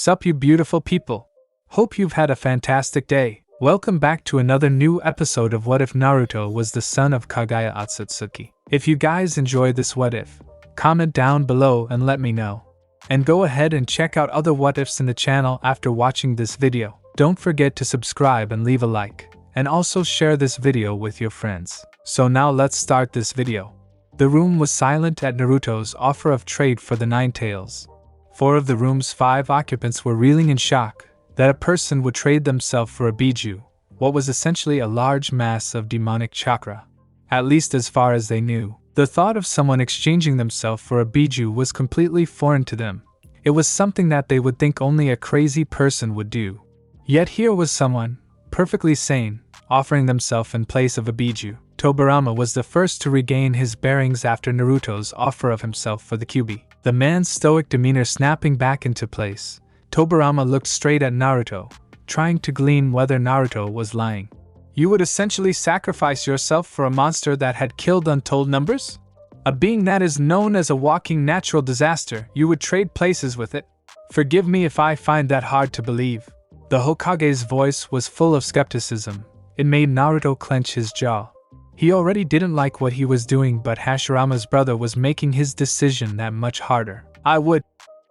Sup you beautiful people. Hope you've had a fantastic day. Welcome back to another new episode of What If Naruto was the son of Kaguya Otsutsuki. If you guys enjoyed this what if, comment down below and let me know. And go ahead and check out other what ifs in the channel after watching this video. Don't forget to subscribe and leave a like, and also share this video with your friends. So now let's start this video. The room was silent at Naruto's offer of trade for the 9 tails. 4 of the room's 5 occupants were reeling in shock that a person would trade themselves for a biju, what was essentially a large mass of demonic chakra. At least as far as they knew, the thought of someone exchanging themselves for a biju was completely foreign to them. It was something that they would think only a crazy person would do. Yet here was someone, perfectly sane, offering themselves in place of a biju. Tobirama was the first to regain his bearings after Naruto's offer of himself for the kyubi. The man's stoic demeanor snapping back into place, Tobirama looked straight at Naruto, trying to glean whether Naruto was lying. You would essentially sacrifice yourself for a monster that had killed untold numbers? A being that is known as a walking natural disaster, you would trade places with it? Forgive me if I find that hard to believe. The Hokage's voice was full of skepticism. It made Naruto clench his jaw. He already didn't like what he was doing, but Hashirama's brother was making his decision that much harder. I would,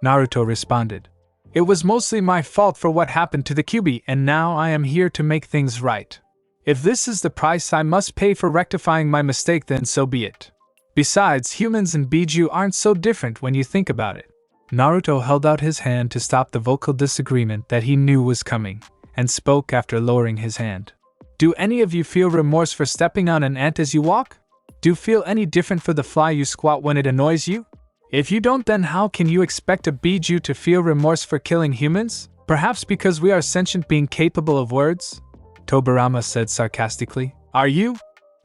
Naruto responded. It was mostly my fault for what happened to the kyubi, and now I am here to make things right. If this is the price I must pay for rectifying my mistake, then so be it. Besides, humans and biju aren't so different when you think about it. Naruto held out his hand to stop the vocal disagreement that he knew was coming, and spoke after lowering his hand. Do any of you feel remorse for stepping on an ant as you walk? Do you feel any different for the fly you squat when it annoys you? If you don't, then how can you expect a biju to feel remorse for killing humans? Perhaps because we are sentient being capable of words? Tobirama said sarcastically. Are you?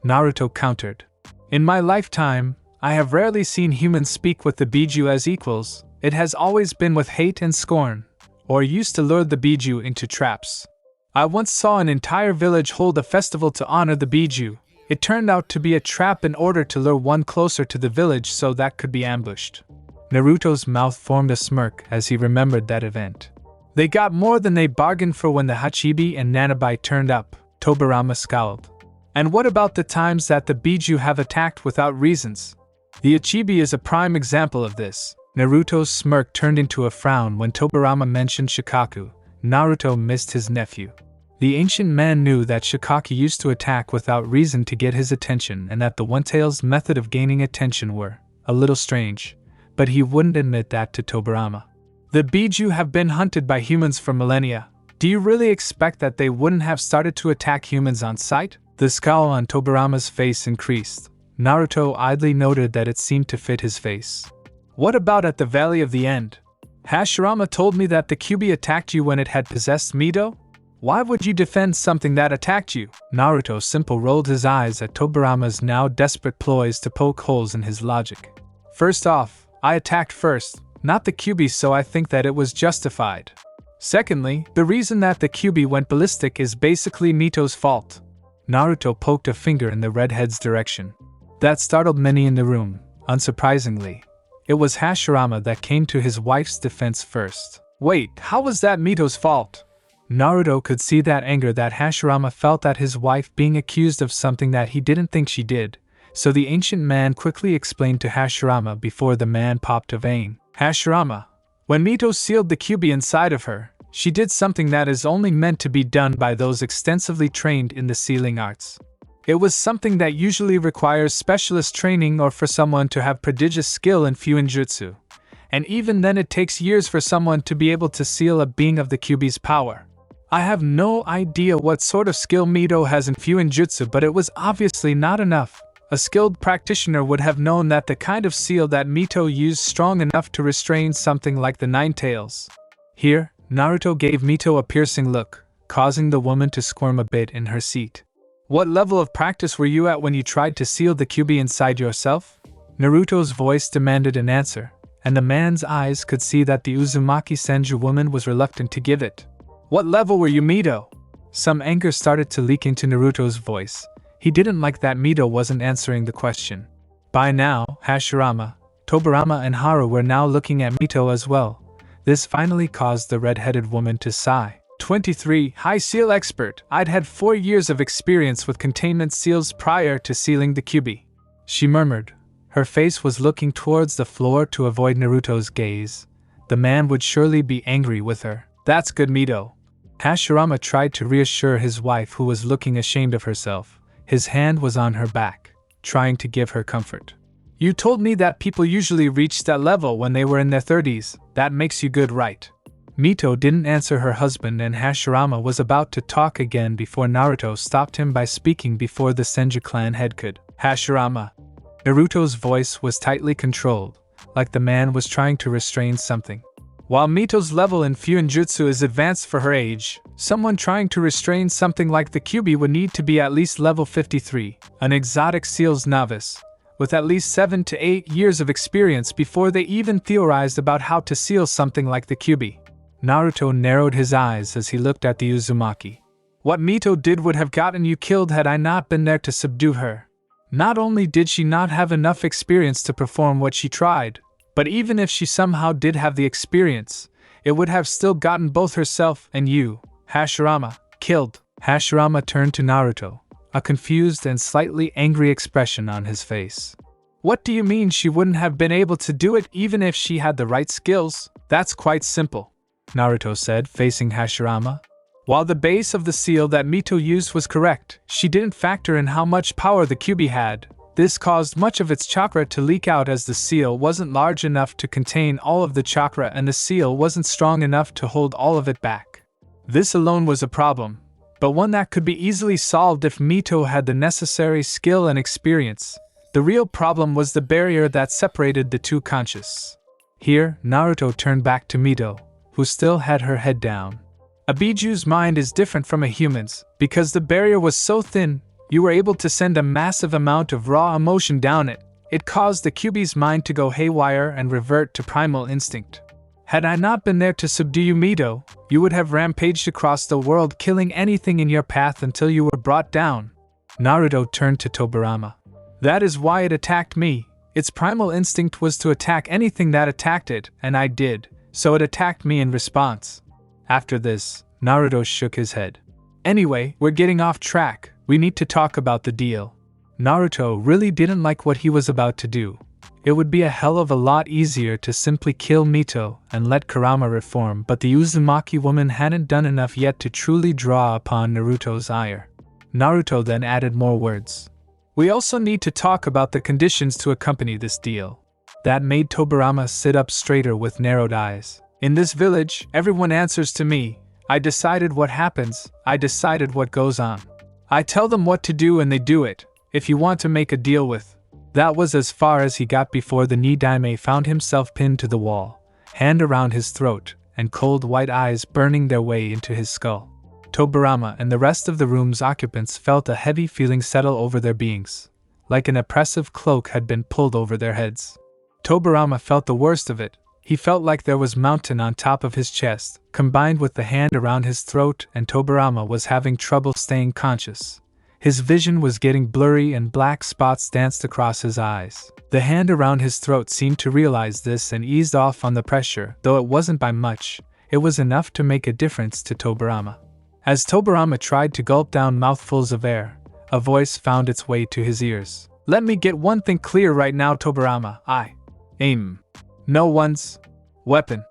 Naruto countered. In my lifetime, I have rarely seen humans speak with the biju as equals. It has always been with hate and scorn, or used to lure the biju into traps. I once saw an entire village hold a festival to honor the biju. It turned out to be a trap in order to lure one closer to the village so that could be ambushed. Naruto's mouth formed a smirk as he remembered that event. They got more than they bargained for when the Hachibi and Nanabai turned up, Tobirama scowled. And what about the times that the biju have attacked without reasons? The Achibi is a prime example of this. Naruto's smirk turned into a frown when Tobirama mentioned Shikaku. Naruto missed his nephew. The ancient man knew that Shikaku used to attack without reason to get his attention, and that the One-Tail's method of gaining attention were a little strange, but he wouldn't admit that to Tobirama. The biju have been hunted by humans for millennia. Do you really expect that they wouldn't have started to attack humans on sight? The scowl on Tobirama's face increased. Naruto idly noted that it seemed to fit his face. What about at the Valley of the End? Hashirama told me that the kyubi attacked you when it had possessed Mito? Why would you defend something that attacked you? Naruto simply rolled his eyes at Tobirama's now desperate ploys to poke holes in his logic. First off, I attacked first, not the kyubi, so I think that it was justified. Secondly, the reason that the kyubi went ballistic is basically Mito's fault. Naruto poked a finger in the redhead's direction. That startled many in the room, unsurprisingly. It was Hashirama that came to his wife's defense first. Wait, how was that Mito's fault? Naruto could see that anger that Hashirama felt at his wife being accused of something that he didn't think she did, so the ancient man quickly explained to Hashirama before the man popped a vein. Hashirama, when Mito sealed the kyubi inside of her, she did something that is only meant to be done by those extensively trained in the sealing arts. It was something that usually requires specialist training or for someone to have prodigious skill in Fuinjutsu, and even then it takes years for someone to be able to seal a being of the kyubi's power. I have no idea what sort of skill Mito has in Fuinjutsu, but it was obviously not enough. A skilled practitioner would have known that the kind of seal that Mito used strong enough to restrain something like the 9 tails. Here, Naruto gave Mito a piercing look, causing the woman to squirm a bit in her seat. What level of practice were you at when you tried to seal the kyubi inside yourself? Naruto's voice demanded an answer, and the man's eyes could see that the Uzumaki Senju woman was reluctant to give it. What level were you, Mito? Some anger started to leak into Naruto's voice. He didn't like that Mito wasn't answering the question. By now, Hashirama, Tobirama and Haru were now looking at Mito as well. This finally caused the red-headed woman to sigh. 23. High seal expert. I'd had 4 years of experience with containment seals prior to sealing the Kyuubi, she murmured. Her face was looking towards the floor to avoid Naruto's gaze. The man would surely be angry with her. That's good, Mito. Hashirama tried to reassure his wife, who was looking ashamed of herself. His hand was on her back, trying to give her comfort. You told me that people usually reached that level when they were in their 30s. That makes you good, right? Mito didn't answer her husband, and Hashirama was about to talk again before Naruto stopped him by speaking before the Senju clan head could. Hashirama. Naruto's voice was tightly controlled, like the man was trying to restrain something. While Mito's level in Fuinjutsu is advanced for her age, someone trying to restrain something like the Kyuubi would need to be at least level 53, an exotic seals novice, with at least 7 to 8 years of experience before they even theorized about how to seal something like the Kyuubi. Naruto narrowed his eyes as he looked at the Uzumaki. What Mito did would have gotten you killed had I not been there to subdue her. Not only did she not have enough experience to perform what she tried, but even if she somehow did have the experience, it would have still gotten both herself and you, Hashirama, killed. Hashirama turned to Naruto, a confused and slightly angry expression on his face. What do you mean she wouldn't have been able to do it even if she had the right skills? That's quite simple, Naruto said, facing Hashirama. While the base of the seal that Mito used was correct, she didn't factor in how much power the Kyuubi had. This caused much of its chakra to leak out, as the seal wasn't large enough to contain all of the chakra and the seal wasn't strong enough to hold all of it back. This alone was a problem, but one that could be easily solved if Mito had the necessary skill and experience. The real problem was the barrier that separated the two conscious. Here, Naruto turned back to Mito, who still had her head down. A Biju's mind is different from a human's. Because the barrier was so thin, you were able to send a massive amount of raw emotion down it. It caused the Kyuubi's mind to go haywire and revert to primal instinct. Had I not been there to subdue you, Mito, you would have rampaged across the world, killing anything in your path until you were brought down. Naruto turned to Tobirama. That is why it attacked me. Its primal instinct was to attack anything that attacked it, and I did, so it attacked me in response. After this, Naruto shook his head. Anyway, we're getting off track. We need to talk about the deal. Naruto really didn't like what he was about to do. It would be a hell of a lot easier to simply kill Mito and let Kurama reform, but the Uzumaki woman hadn't done enough yet to truly draw upon Naruto's ire. Naruto then added more words. We also need to talk about the conditions to accompany this deal. That made Tobirama sit up straighter with narrowed eyes. In this village, everyone answers to me. I decided what happens, I decided what goes on. I tell them what to do and they do it, if you want to make a deal with. That was as far as he got before the Nidaime found himself pinned to the wall, hand around his throat, and cold white eyes burning their way into his skull. Tobirama and the rest of the room's occupants felt a heavy feeling settle over their beings, like an oppressive cloak had been pulled over their heads. Tobirama felt the worst of it. He felt like there was mountain on top of his chest, combined with the hand around his throat, and Tobirama was having trouble staying conscious. His vision was getting blurry and black spots danced across his eyes. The hand around his throat seemed to realize this and eased off on the pressure, though it wasn't by much. It was enough to make a difference to Tobirama. As Tobirama tried to gulp down mouthfuls of air, a voice found its way to his ears. Let me get one thing clear right now, Tobirama. I aim no one's weapon.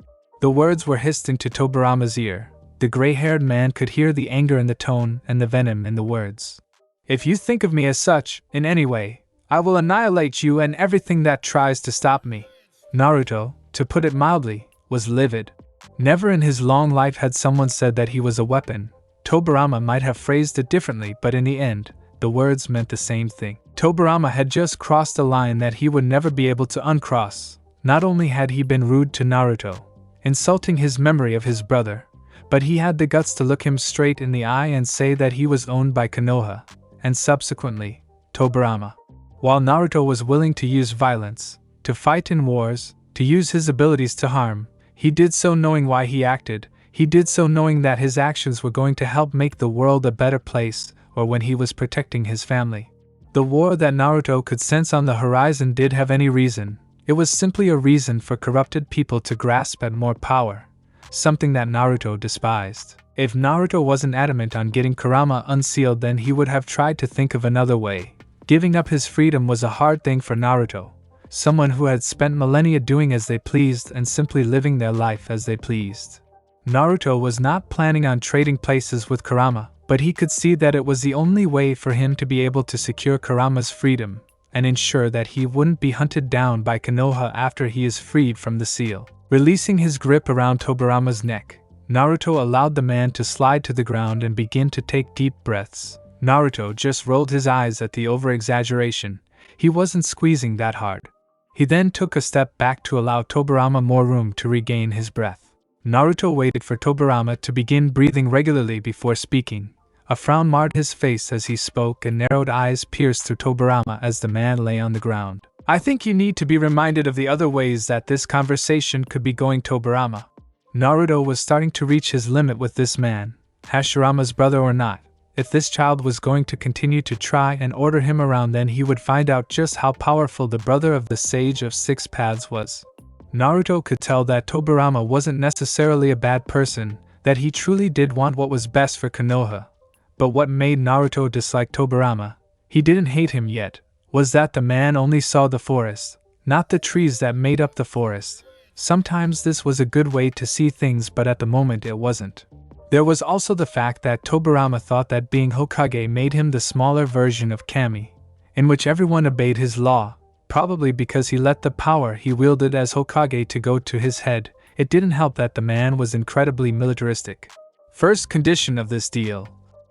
The words were hissed into Tobirama's ear. The gray-haired man could hear the anger in the tone and the venom in the words. If you think of me as such, in any way, I will annihilate you and everything that tries to stop me. Naruto, to put it mildly, was livid. Never in his long life had someone said that he was a weapon. Tobirama might have phrased it differently, but in the end, the words meant the same thing. Tobirama had just crossed a line that he would never be able to uncross. Not only had he been rude to Naruto, insulting his memory of his brother, but he had the guts to look him straight in the eye and say that he was owned by Konoha, and subsequently, Tobirama. While Naruto was willing to use violence, to fight in wars, to use his abilities to harm, he did so knowing why he acted. He did so knowing that his actions were going to help make the world a better place, or when he was protecting his family. The war that Naruto could sense on the horizon did have any reason. It was simply a reason for corrupted people to grasp at more power, something that Naruto despised. If Naruto wasn't adamant on getting Kurama unsealed, then he would have tried to think of another way. Giving up his freedom was a hard thing for Naruto, someone who had spent millennia doing as they pleased and simply living their life as they pleased. Naruto was not planning on trading places with Kurama, but he could see that it was the only way for him to be able to secure Kurama's freedom and ensure that he wouldn't be hunted down by Konoha after he is freed from the seal. Releasing his grip around Tobirama's neck, Naruto allowed the man to slide to the ground and begin to take deep breaths. Naruto just rolled his eyes at the over-exaggeration. He wasn't squeezing that hard. He then took a step back to allow Tobirama more room to regain his breath. Naruto waited for Tobirama to begin breathing regularly before speaking. A frown marred his face as he spoke, and narrowed eyes pierced through Tobirama as the man lay on the ground. I think you need to be reminded of the other ways that this conversation could be going, Tobirama. Naruto was starting to reach his limit with this man, Hashirama's brother or not. If this child was going to continue to try and order him around, then he would find out just how powerful the brother of the Sage of Six Paths was. Naruto could tell that Tobirama wasn't necessarily a bad person, that he truly did want what was best for Konoha. But what made Naruto dislike Tobirama, he didn't hate him yet, was that the man only saw the forest, not the trees that made up the forest. Sometimes this was a good way to see things, but at the moment it wasn't. There was also the fact that Tobirama thought that being Hokage made him the smaller version of Kami, in which everyone obeyed his law, probably because he let the power he wielded as Hokage to go to his head. It didn't help that the man was incredibly militaristic. First condition of this deal.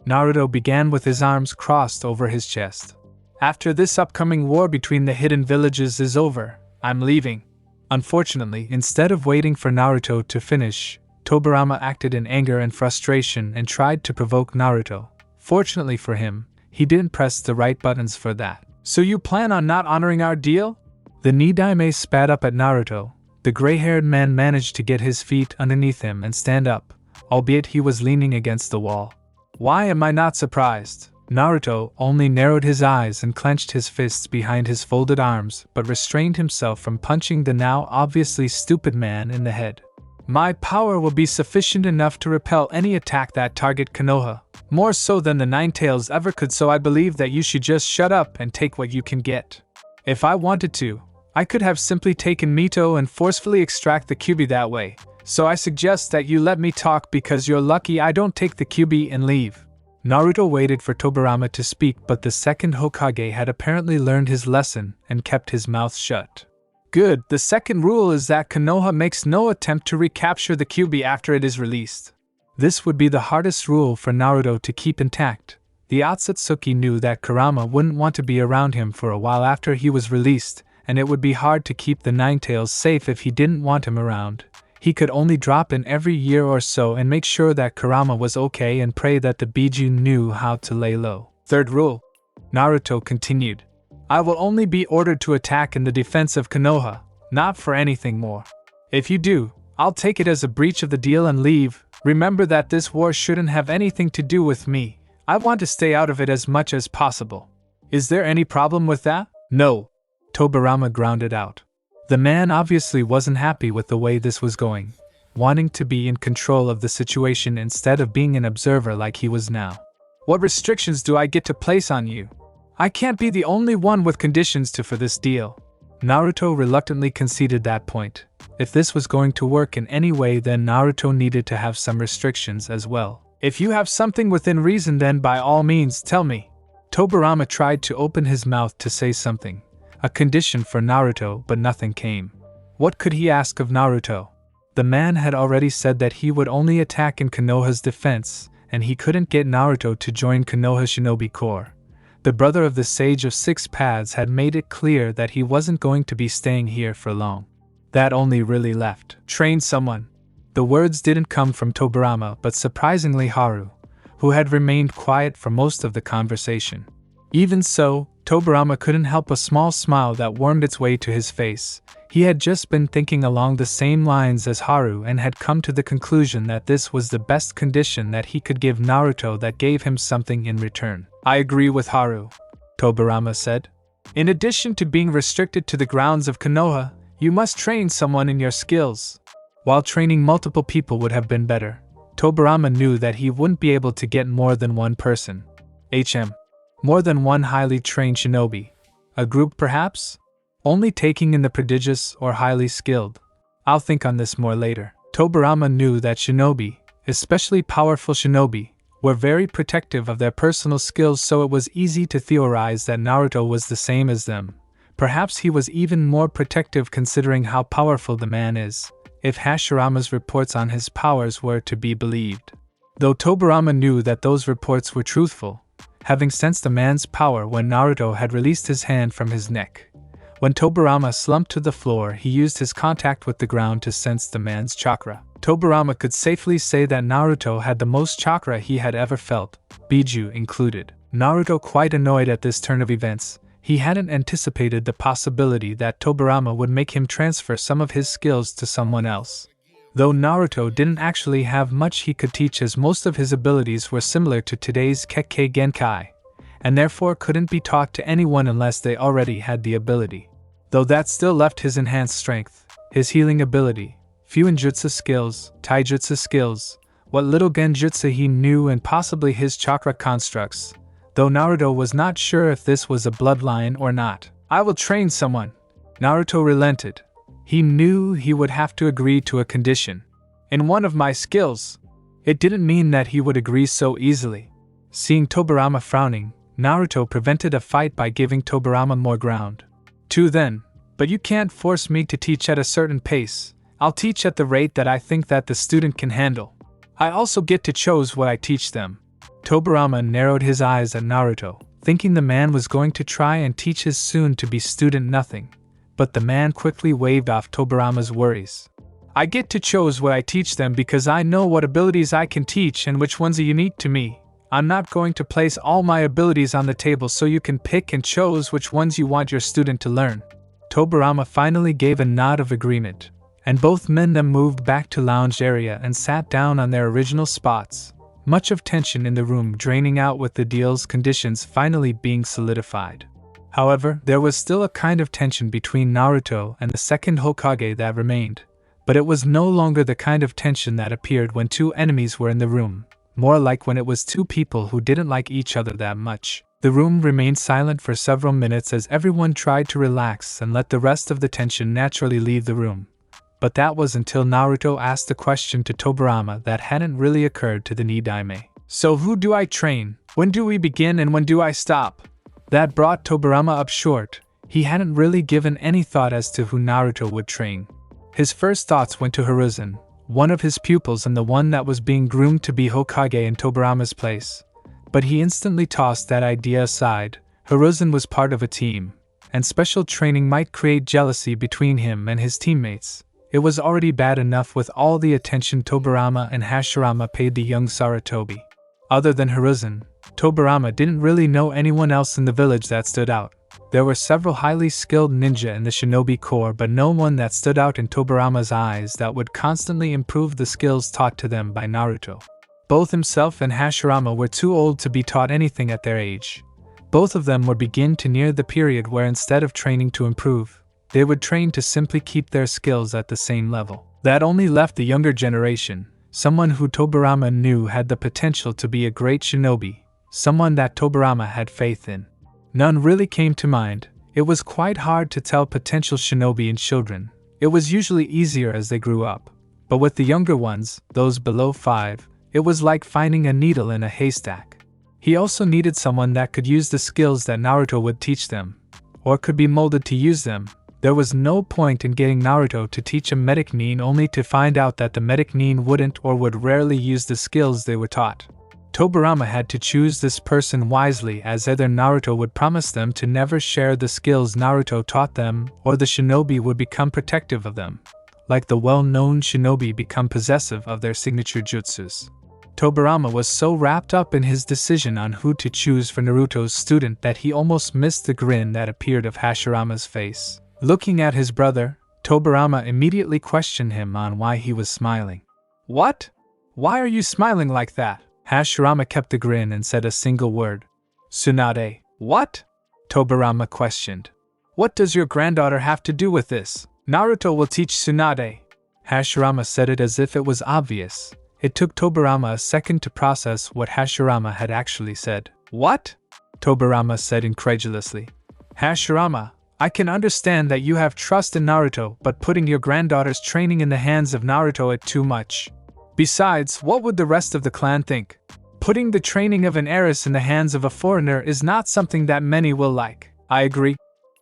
Naruto began with his arms crossed over his chest. After this upcoming war between the hidden villages is over, I'm leaving. Unfortunately, instead of waiting for Naruto to finish, Tobirama acted in anger and frustration and tried to provoke Naruto. Fortunately for him, he didn't press the right buttons for that. So you plan on not honoring our deal? The Nidaime spat up at Naruto. The gray-haired man managed to get his feet underneath him and stand up, albeit he was leaning against the wall. Why am I not surprised? Naruto only narrowed his eyes and clenched his fists behind his folded arms, but restrained himself from punching the now obviously stupid man in the head. My power will be sufficient enough to repel any attack that target Konoha, more so than the Nine Tails ever could, so I believe that you should just shut up and take what you can get. If I wanted to, I could have simply taken Mito and forcefully extract the Kyuubi that way. So I suggest that you let me talk, because you're lucky I don't take the Kyuubi and leave. Naruto waited for Tobirama to speak, but the second Hokage had apparently learned his lesson and kept his mouth shut. Good, the second rule is that Konoha makes no attempt to recapture the Kyuubi after it is released. This would be the hardest rule for Naruto to keep intact. The Ōtsutsuki knew that Kurama wouldn't want to be around him for a while after he was released, and it would be hard to keep the Nine Tails safe if he didn't want him around. He could only drop in every year or so and make sure that Kurama was okay and pray that the Biju knew how to lay low. Third rule. Naruto continued. I will only be ordered to attack in the defense of Konoha, not for anything more. If you do, I'll take it as a breach of the deal and leave. Remember that this war shouldn't have anything to do with me. I want to stay out of it as much as possible. Is there any problem with that? No. Tobirama grounded out. The man obviously wasn't happy with the way this was going, wanting to be in control of the situation instead of being an observer like he was now. What restrictions do I get to place on you? I can't be the only one with conditions for this deal. Naruto reluctantly conceded that point. If this was going to work in any way, then Naruto needed to have some restrictions as well. If you have something within reason, then by all means tell me. Tobirama tried to open his mouth to say something, a condition for Naruto, but nothing came. What could he ask of Naruto? The man had already said that he would only attack in Konoha's defense, and he couldn't get Naruto to join Konoha Shinobi Corps. The brother of the Sage of Six Paths had made it clear that he wasn't going to be staying here for long. That only really left. Train someone. The words didn't come from Tobirama, but surprisingly Haru, who had remained quiet for most of the conversation. Even so, Tobirama couldn't help a small smile that wormed its way to his face. He had just been thinking along the same lines as Haru and had come to the conclusion that this was the best condition that he could give Naruto that gave him something in return. I agree with Haru, Tobirama said. In addition to being restricted to the grounds of Konoha, You must train someone in your skills. While training multiple people would have been better, Tobirama knew that he wouldn't be able to get more than one person. More than one highly trained shinobi. A group perhaps? Only taking in the prodigious or highly skilled. I'll think on this more later. Tobirama knew that shinobi, especially powerful shinobi, were very protective of their personal skills, so it was easy to theorize that Naruto was the same as them. Perhaps he was even more protective considering how powerful the man is, if Hashirama's reports on his powers were to be believed. Though Tobirama knew that those reports were truthful, having sensed the man's power when Naruto had released his hand from his neck. When Tobirama slumped to the floor, he used his contact with the ground to sense the man's chakra. Tobirama could safely say that Naruto had the most chakra he had ever felt, Biju included. Naruto quite annoyed at this turn of events. He hadn't anticipated the possibility that Tobirama would make him transfer some of his skills to someone else. Though Naruto didn't actually have much he could teach, as most of his abilities were similar to today's Kekkei Genkai, and therefore couldn't be taught to anyone unless they already had the ability. Though that still left his enhanced strength, his healing ability, Fuinjutsu skills, Taijutsu skills, what little Genjutsu he knew, and possibly his chakra constructs, though Naruto was not sure if this was a bloodline or not. I will train someone. Naruto relented. He knew he would have to agree to a condition. In one of my skills. It didn't mean that he would agree so easily. Seeing Tobirama frowning, Naruto prevented a fight by giving Tobirama more ground. Then, but you can't force me to teach at a certain pace. I'll teach at the rate that I think that the student can handle. I also get to choose what I teach them. Tobirama narrowed his eyes at Naruto, thinking the man was going to try and teach his soon-to-be student nothing. But the man quickly waved off Tobirama's worries. I get to choose what I teach them because I know what abilities I can teach and which ones are unique to me. I'm not going to place all my abilities on the table so you can pick and choose which ones you want your student to learn. Tobirama finally gave a nod of agreement, and both men then moved back to lounge area and sat down on their original spots, much of tension in the room draining out with the deal's conditions finally being solidified. However, there was still a kind of tension between Naruto and the second Hokage that remained, but it was no longer the kind of tension that appeared when two enemies were in the room, more like when it was two people who didn't like each other that much. The room remained silent for several minutes as everyone tried to relax and let the rest of the tension naturally leave the room. But that was until Naruto asked a question to Tobirama that hadn't really occurred to the Nidaime. So who do I train? When do we begin and when do I stop? That brought Tobirama up short. He hadn't really given any thought as to who Naruto would train. His first thoughts went to Hiruzen, one of his pupils and the one that was being groomed to be Hokage in Tobirama's place. But he instantly tossed that idea aside. Hiruzen was part of a team, and special training might create jealousy between him and his teammates. It was already bad enough with all the attention Tobirama and Hashirama paid the young Sarutobi. Other than Hiruzen, Tobirama didn't really know anyone else in the village that stood out. There were several highly skilled ninja in the shinobi corps, but no one that stood out in Tobirama's eyes that would constantly improve the skills taught to them by Naruto. Both himself and Hashirama were too old to be taught anything at their age. Both of them would begin to near the period where instead of training to improve, they would train to simply keep their skills at the same level. That only left the younger generation, someone who Tobirama knew had the potential to be a great shinobi, someone that Tobirama had faith in. None really came to mind. It was quite hard to tell potential shinobi in children. It was usually easier as they grew up. But with the younger ones, those below 5, it was like finding a needle in a haystack. He also needed someone that could use the skills that Naruto would teach them, or could be molded to use them. There was no point in getting Naruto to teach a medic nin only to find out that the medic nin wouldn't or would rarely use the skills they were taught. Tobirama had to choose this person wisely, as either Naruto would promise them to never share the skills Naruto taught them, or the shinobi would become protective of them, like the well-known shinobi become possessive of their signature jutsus. Tobirama was so wrapped up in his decision on who to choose for Naruto's student that he almost missed the grin that appeared of Hashirama's face. Looking at his brother, Tobirama immediately questioned him on why he was smiling. What? Why are you smiling like that? Hashirama kept the grin and said a single word. Tsunade. What? Tobirama questioned. What does your granddaughter have to do with this? Naruto will teach Tsunade. Hashirama said it as if it was obvious. It took Tobirama a second to process what Hashirama had actually said. What? Tobirama said incredulously. Hashirama, I can understand that you have trust in Naruto, but putting your granddaughter's training in the hands of Naruto is too much. Besides, what would the rest of the clan think? Putting the training of an heiress in the hands of a foreigner is not something that many will like. I agree.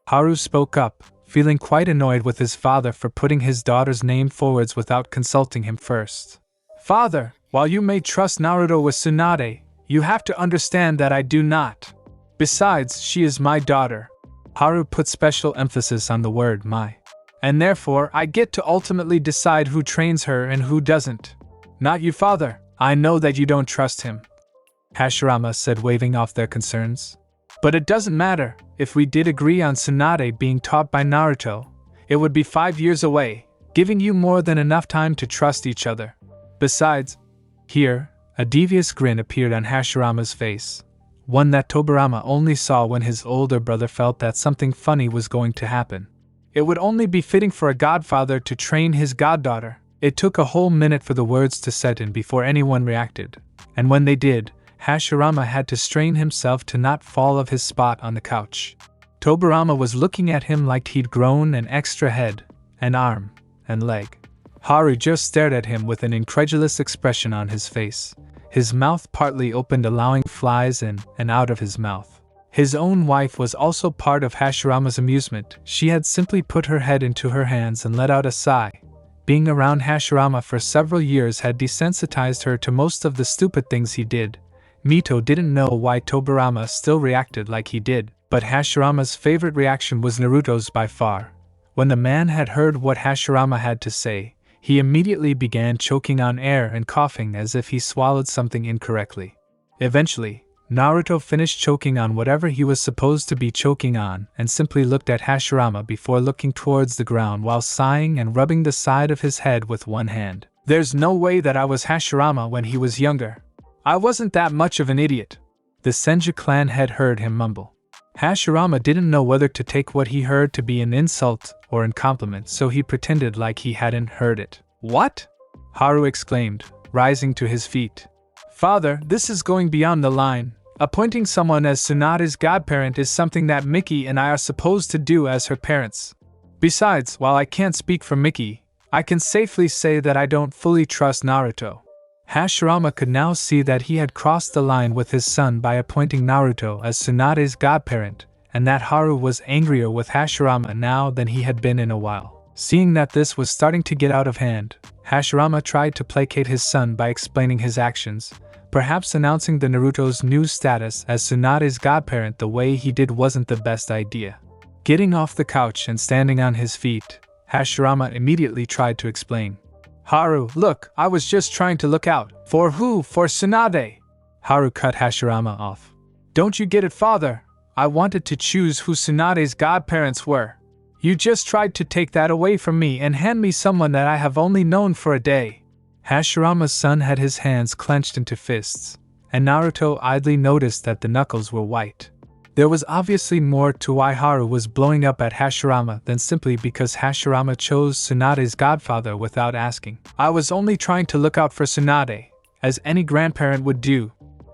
Haru spoke up, feeling quite annoyed with his father for putting his daughter's name forwards without consulting him first. Father, while you may trust Naruto with Tsunade, you have to understand that I do not. Besides, she is my daughter. Haru put special emphasis on the word my. And therefore, I get to ultimately decide who trains her and who doesn't. Not you, father. I know that you don't trust him. Hashirama said, waving off their concerns. But it doesn't matter. If we did agree on Tsunade being taught by Naruto, it would be 5 years away, giving you more than enough time to trust each other. Besides, here, a devious grin appeared on Hashirama's face, one that Tobirama only saw when his older brother felt that something funny was going to happen. It would only be fitting for a godfather to train his goddaughter. It took a whole minute for the words to set in before anyone reacted, and when they did, Hashirama had to strain himself to not fall off his spot on the couch. Tobirama was looking at him like he'd grown an extra head, an arm, and leg. Haru just stared at him with an incredulous expression on his face, his mouth partly opened allowing flies in and out of his mouth. His own wife was also part of Hashirama's amusement. She had simply put her head into her hands and let out a sigh. Being around Hashirama for several years had desensitized her to most of the stupid things he did. Mito didn't know why Tobirama still reacted like he did, but Hashirama's favorite reaction was Naruto's by far. When the man had heard what Hashirama had to say, he immediately began choking on air and coughing as if he swallowed something incorrectly. Eventually, Naruto finished choking on whatever he was supposed to be choking on and simply looked at Hashirama before looking towards the ground while sighing and rubbing the side of his head with one hand. There's no way that I was Hashirama when he was younger. I wasn't that much of an idiot. The Senju clan had heard him mumble. Hashirama didn't know whether to take what he heard to be an insult or a compliment, so he pretended like he hadn't heard it. What? Haru exclaimed, rising to his feet. Father, this is going beyond the line. Appointing someone as Tsunade's godparent is something that Miki and I are supposed to do as her parents. Besides, while I can't speak for Miki, I can safely say that I don't fully trust Naruto. Hashirama could now see that he had crossed the line with his son by appointing Naruto as Tsunade's godparent, and that Haru was angrier with Hashirama now than he had been in a while. Seeing that this was starting to get out of hand, Hashirama tried to placate his son by explaining his actions. Perhaps announcing the Naruto's new status as Tsunade's godparent the way he did wasn't the best idea. Getting off the couch and standing on his feet, Hashirama immediately tried to explain. Haru, look, I was just trying to look out. For who? For Tsunade! Haru cut Hashirama off. Don't you get it, father? I wanted to choose who Tsunade's godparents were. You just tried to take that away from me and hand me someone that I have only known for a day. Hashirama's son had his hands clenched into fists, and Naruto idly noticed that the knuckles were white. There was obviously more to why Haru was blowing up at Hashirama than simply because Hashirama chose Tsunade's godfather without asking. I was only trying to look out for Tsunade, as any grandparent would do.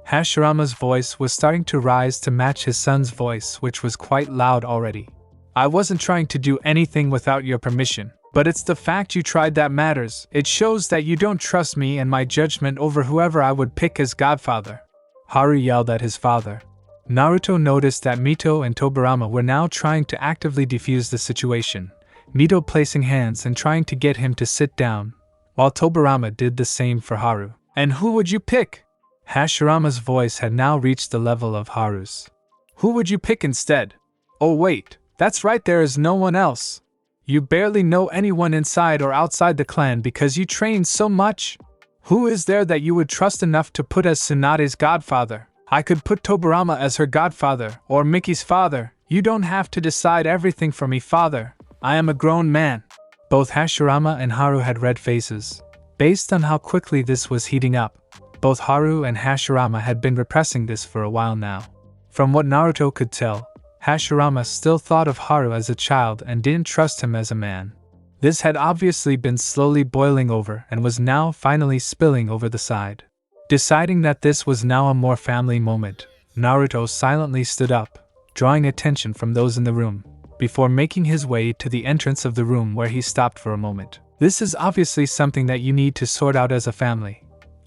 Hashirama's voice was starting to rise to match his son's voice, which was quite loud already. I wasn't trying to do anything without your permission, but it's the fact you tried that matters. It shows that you don't trust me and my judgment over whoever I would pick as godfather. Haru yelled at his father. Naruto noticed that Mito and Tobirama were now trying to actively defuse the situation, Mito placing hands and trying to get him to sit down, while Tobirama did the same for Haru. And who would you pick? Hashirama's voice had now reached the level of Haru's. Who would you pick instead? Oh wait, that's right, there is no one else. You barely know anyone inside or outside the clan because you trained so much. Who is there that you would trust enough to put as Tsunade's godfather? I could put Tobirama as her godfather, or Miki's father. You don't have to decide everything for me, father. I am a grown man. Both Hashirama and Haru had red faces. Based on how quickly this was heating up, both Haru and Hashirama had been repressing this for a while now. From what Naruto could tell, Hashirama still thought of Haru as a child and didn't trust him as a man. This had obviously been slowly boiling over and was now finally spilling over the side. Deciding that this was now a more family moment, Naruto silently stood up, drawing attention from those in the room, before making his way to the entrance of the room where he stopped for a moment. This is obviously something that you need to sort out as a family.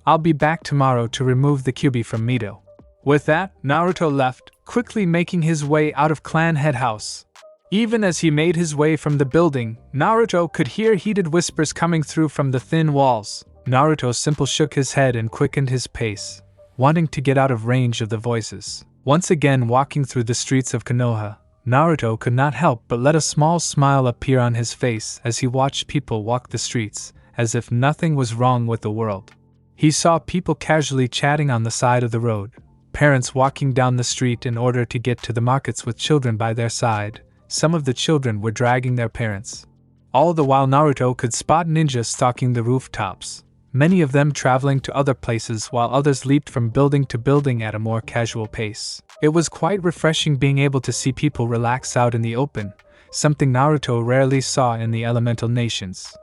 I'll be back tomorrow to remove the Kyuubi from Mito. With that, Naruto left, quickly making his way out of Clan Head House. Even as he made his way from the building, Naruto could hear heated whispers coming through from the thin walls. Naruto simply shook his head and quickened his pace, wanting to get out of range of the voices. Once again walking through the streets of Konoha, Naruto could not help but let a small smile appear on his face as he watched people walk the streets, as if nothing was wrong with the world. He saw people casually chatting on the side of the road, parents walking down the street in order to get to the markets with children by their side. Some of the children were dragging their parents. All the while Naruto could spot ninjas stalking the rooftops, many of them traveling to other places while others leaped from building to building at a more casual pace. It was quite refreshing being able to see people relax out in the open, something Naruto rarely saw in the elemental nations.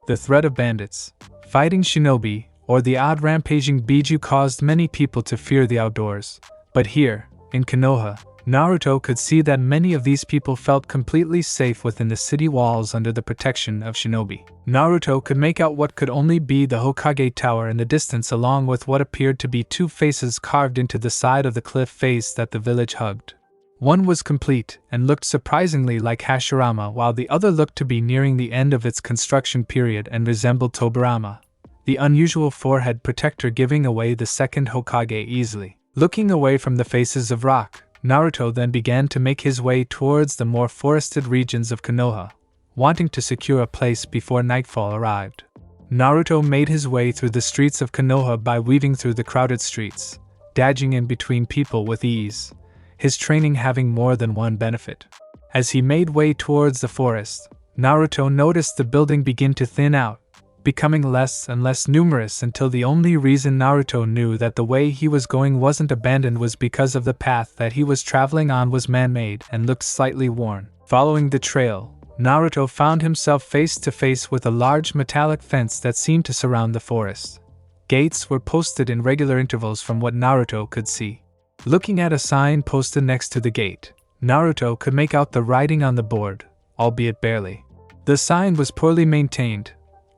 The threat of bandits, fighting shinobi, or the odd rampaging Biju caused many people to fear the outdoors. But here, in Konoha, Naruto could see that many of these people felt completely safe within the city walls under the protection of shinobi. Naruto could make out what could only be the Hokage Tower in the distance, along with what appeared to be two faces carved into the side of the cliff face that the village hugged. One was complete and looked surprisingly like Hashirama, while the other looked to be nearing the end of its construction period and resembled Tobirama, the unusual forehead protector giving away the second Hokage easily. Looking away from the faces of rock, Naruto then began to make his way towards the more forested regions of Konoha, wanting to secure a place before nightfall arrived. Naruto made his way through the streets of Konoha by weaving through the crowded streets, dodging in between people with ease, his training having more than one benefit. As he made way towards the forest, Naruto noticed the building begin to thin out, becoming less and less numerous until the only reason Naruto knew that the way he was going wasn't abandoned was because of the path that he was traveling on was man-made and looked slightly worn. Following the trail, Naruto found himself face to face with a large metallic fence that seemed to surround the forest. Gates were posted in regular intervals from what Naruto could see. Looking at a sign posted next to the gate, Naruto could make out the writing on the board, albeit barely. The sign was poorly maintained,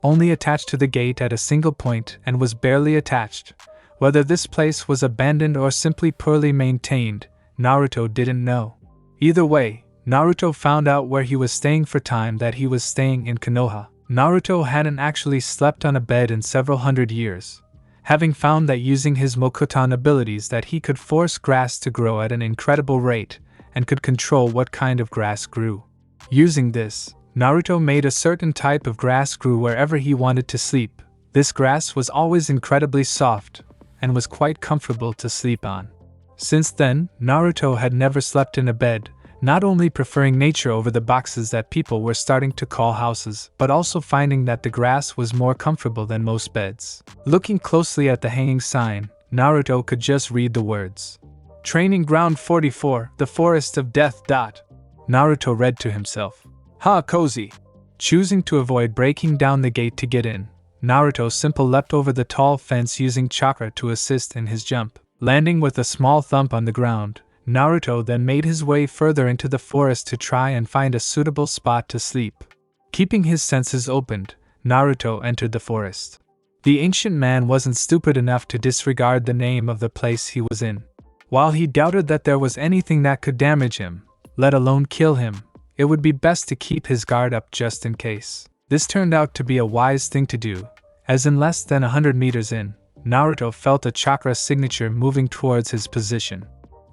only attached to the gate at a single point and was barely attached. Whether this place was abandoned or simply poorly maintained, Naruto didn't know. Either way, Naruto found out where he was staying for time that he was staying in Konoha. Naruto hadn't actually slept on a bed in several hundred years, having found that using his Mokuton abilities that he could force grass to grow at an incredible rate and could control what kind of grass grew. Using this, Naruto made a certain type of grass grew wherever he wanted to sleep. This grass was always incredibly soft, and was quite comfortable to sleep on. Since then, Naruto had never slept in a bed, not only preferring nature over the boxes that people were starting to call houses, but also finding that the grass was more comfortable than most beds. Looking closely at the hanging sign, Naruto could just read the words. Training Ground 44, the Forest of Death. Naruto read to himself. Ha, cozy. Choosing to avoid breaking down the gate to get in, Naruto simply leapt over the tall fence using chakra to assist in his jump. Landing with a small thump on the ground, Naruto then made his way further into the forest to try and find a suitable spot to sleep. Keeping his senses opened, Naruto entered the forest. The ancient man wasn't stupid enough to disregard the name of the place he was in. While he doubted that there was anything that could damage him, let alone kill him, it would be best to keep his guard up just in case. This turned out to be a wise thing to do, as in less than 100 meters in, Naruto felt a chakra signature moving towards his position.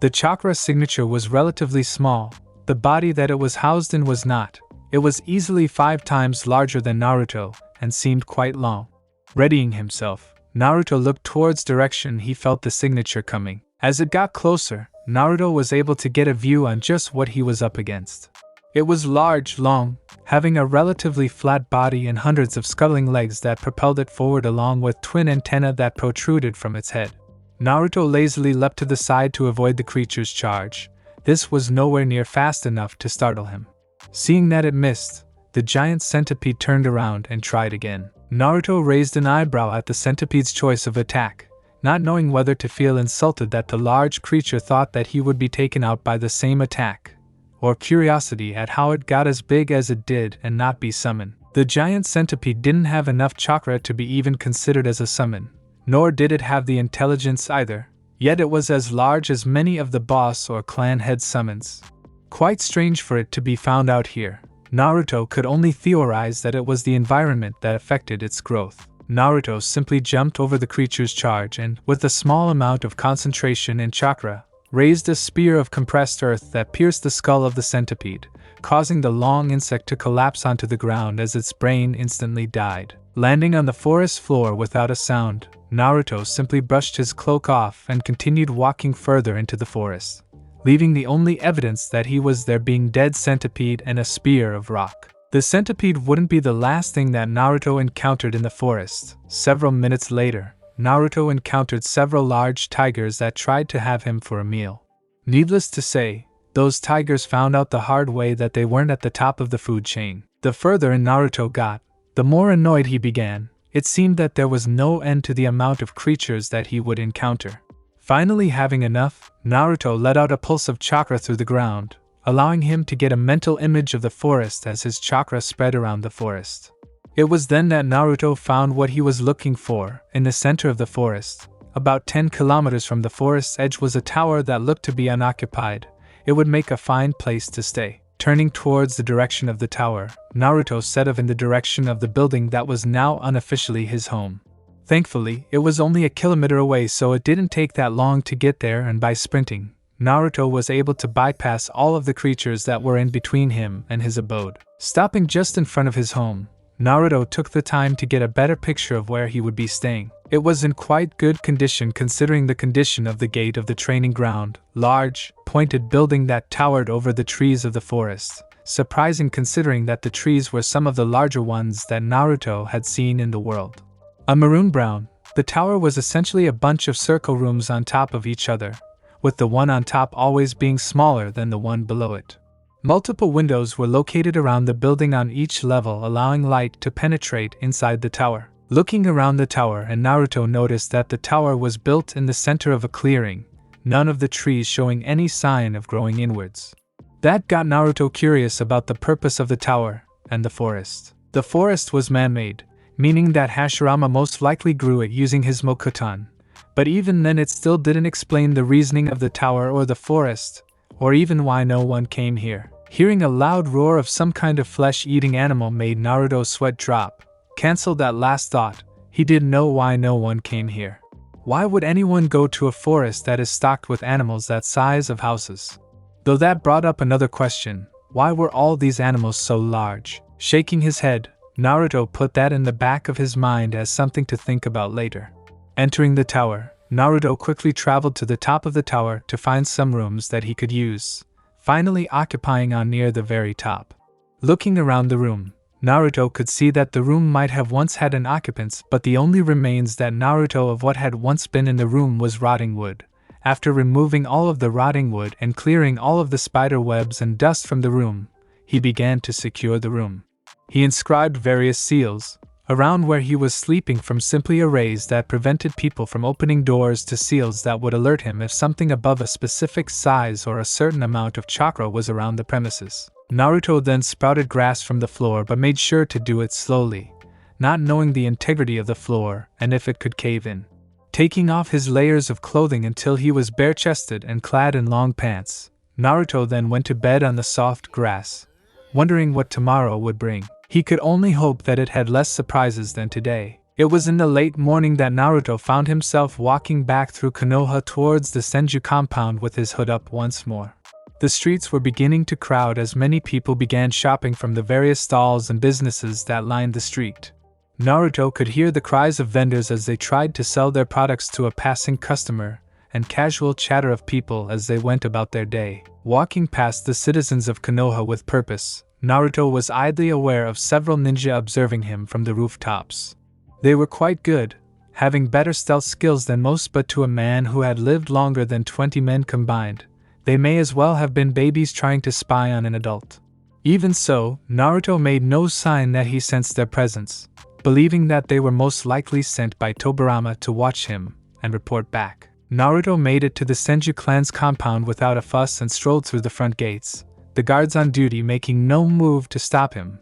The chakra signature was relatively small, the body that it was housed in was not. It was easily 5 times larger than Naruto, and seemed quite long. Readying himself, Naruto looked towards direction he felt the signature coming. As it got closer, Naruto was able to get a view on just what he was up against. It was large, long, having a relatively flat body and hundreds of scuttling legs that propelled it forward along with twin antennae that protruded from its head. Naruto lazily leapt to the side to avoid the creature's charge. This was nowhere near fast enough to startle him. Seeing that it missed, the giant centipede turned around and tried again. Naruto raised an eyebrow at the centipede's choice of attack, not knowing whether to feel insulted that the large creature thought that he would be taken out by the same attack, or curiosity at how it got as big as it did and not be summoned. The giant centipede didn't have enough chakra to be even considered as a summon, nor did it have the intelligence either, yet it was as large as many of the boss or clan head summons. Quite strange for it to be found out here. Naruto could only theorize that it was the environment that affected its growth. Naruto simply jumped over the creature's charge and, with a small amount of concentration and chakra, raised a spear of compressed earth that pierced the skull of the centipede, causing the long insect to collapse onto the ground as its brain instantly died. Landing on the forest floor without a sound, Naruto simply brushed his cloak off and continued walking further into the forest, leaving the only evidence that he was there being dead centipede and a spear of rock. The centipede wouldn't be the last thing that Naruto encountered in the forest. Several minutes later, Naruto encountered several large tigers that tried to have him for a meal. Needless to say, those tigers found out the hard way that they weren't at the top of the food chain. The further in Naruto got, the more annoyed he began. It seemed that there was no end to the amount of creatures that he would encounter. Finally having enough, Naruto let out a pulse of chakra through the ground, allowing him to get a mental image of the forest as his chakra spread around the forest. It was then that Naruto found what he was looking for. In the center of the forest, about 10 kilometers from the forest's edge, was a tower that looked to be unoccupied. It would make a fine place to stay. Turning towards the direction of the tower, Naruto set off in the direction of the building that was now unofficially his home. Thankfully, it was only a kilometer away, so it didn't take that long to get there, and by sprinting, Naruto was able to bypass all of the creatures that were in between him and his abode. Stopping just in front of his home, Naruto took the time to get a better picture of where he would be staying. It was in quite good condition considering the condition of the gate of the training ground, large, pointed building that towered over the trees of the forest. Surprising considering that the trees were some of the larger ones that Naruto had seen in the world. A maroon brown, the tower was essentially a bunch of circle rooms on top of each other, with the one on top always being smaller than the one below it. Multiple windows were located around the building on each level, allowing light to penetrate inside the tower. Looking around the tower, and Naruto noticed that the tower was built in the center of a clearing, none of the trees showing any sign of growing inwards. That got Naruto curious about the purpose of the tower and the forest. The forest was man-made, meaning that Hashirama most likely grew it using his Mokuton, but even then it still didn't explain the reasoning of the tower or the forest, or even why no one came here. Hearing a loud roar of some kind of flesh-eating animal made Naruto's sweat drop. Cancel that last thought, he didn't know why no one came here. Why would anyone go to a forest that is stocked with animals that size of houses? Though that brought up another question, why were all these animals so large? Shaking his head, Naruto put that in the back of his mind as something to think about later. Entering the tower, Naruto quickly traveled to the top of the tower to find some rooms that he could use, finally occupying on near the very top. Looking around the room, Naruto could see that the room might have once had an occupant, but the only remains that Naruto of what had once been in the room was rotting wood. After removing all of the rotting wood and clearing all of the spider webs and dust from the room, he began to secure the room. He inscribed various seals around where he was sleeping, from simply arrays that prevented people from opening doors to seals that would alert him if something above a specific size or a certain amount of chakra was around the premises. Naruto then sprouted grass from the floor, but made sure to do it slowly, not knowing the integrity of the floor and if it could cave in. Taking off his layers of clothing until he was bare-chested and clad in long pants, Naruto then went to bed on the soft grass, wondering what tomorrow would bring. He could only hope that it had less surprises than today. It was in the late morning that Naruto found himself walking back through Konoha towards the Senju compound with his hood up once more. The streets were beginning to crowd as many people began shopping from the various stalls and businesses that lined the street. Naruto could hear the cries of vendors as they tried to sell their products to a passing customer, and casual chatter of people as they went about their day. Walking past the citizens of Konoha with purpose, Naruto was idly aware of several ninja observing him from the rooftops. They were quite good, having better stealth skills than most, but to a man who had lived longer than 20 men combined, they may as well have been babies trying to spy on an adult. Even so, Naruto made no sign that he sensed their presence, believing that they were most likely sent by Tobirama to watch him and report back. Naruto made it to the Senju clan's compound without a fuss and strolled through the front gates, the guards on duty making no move to stop him.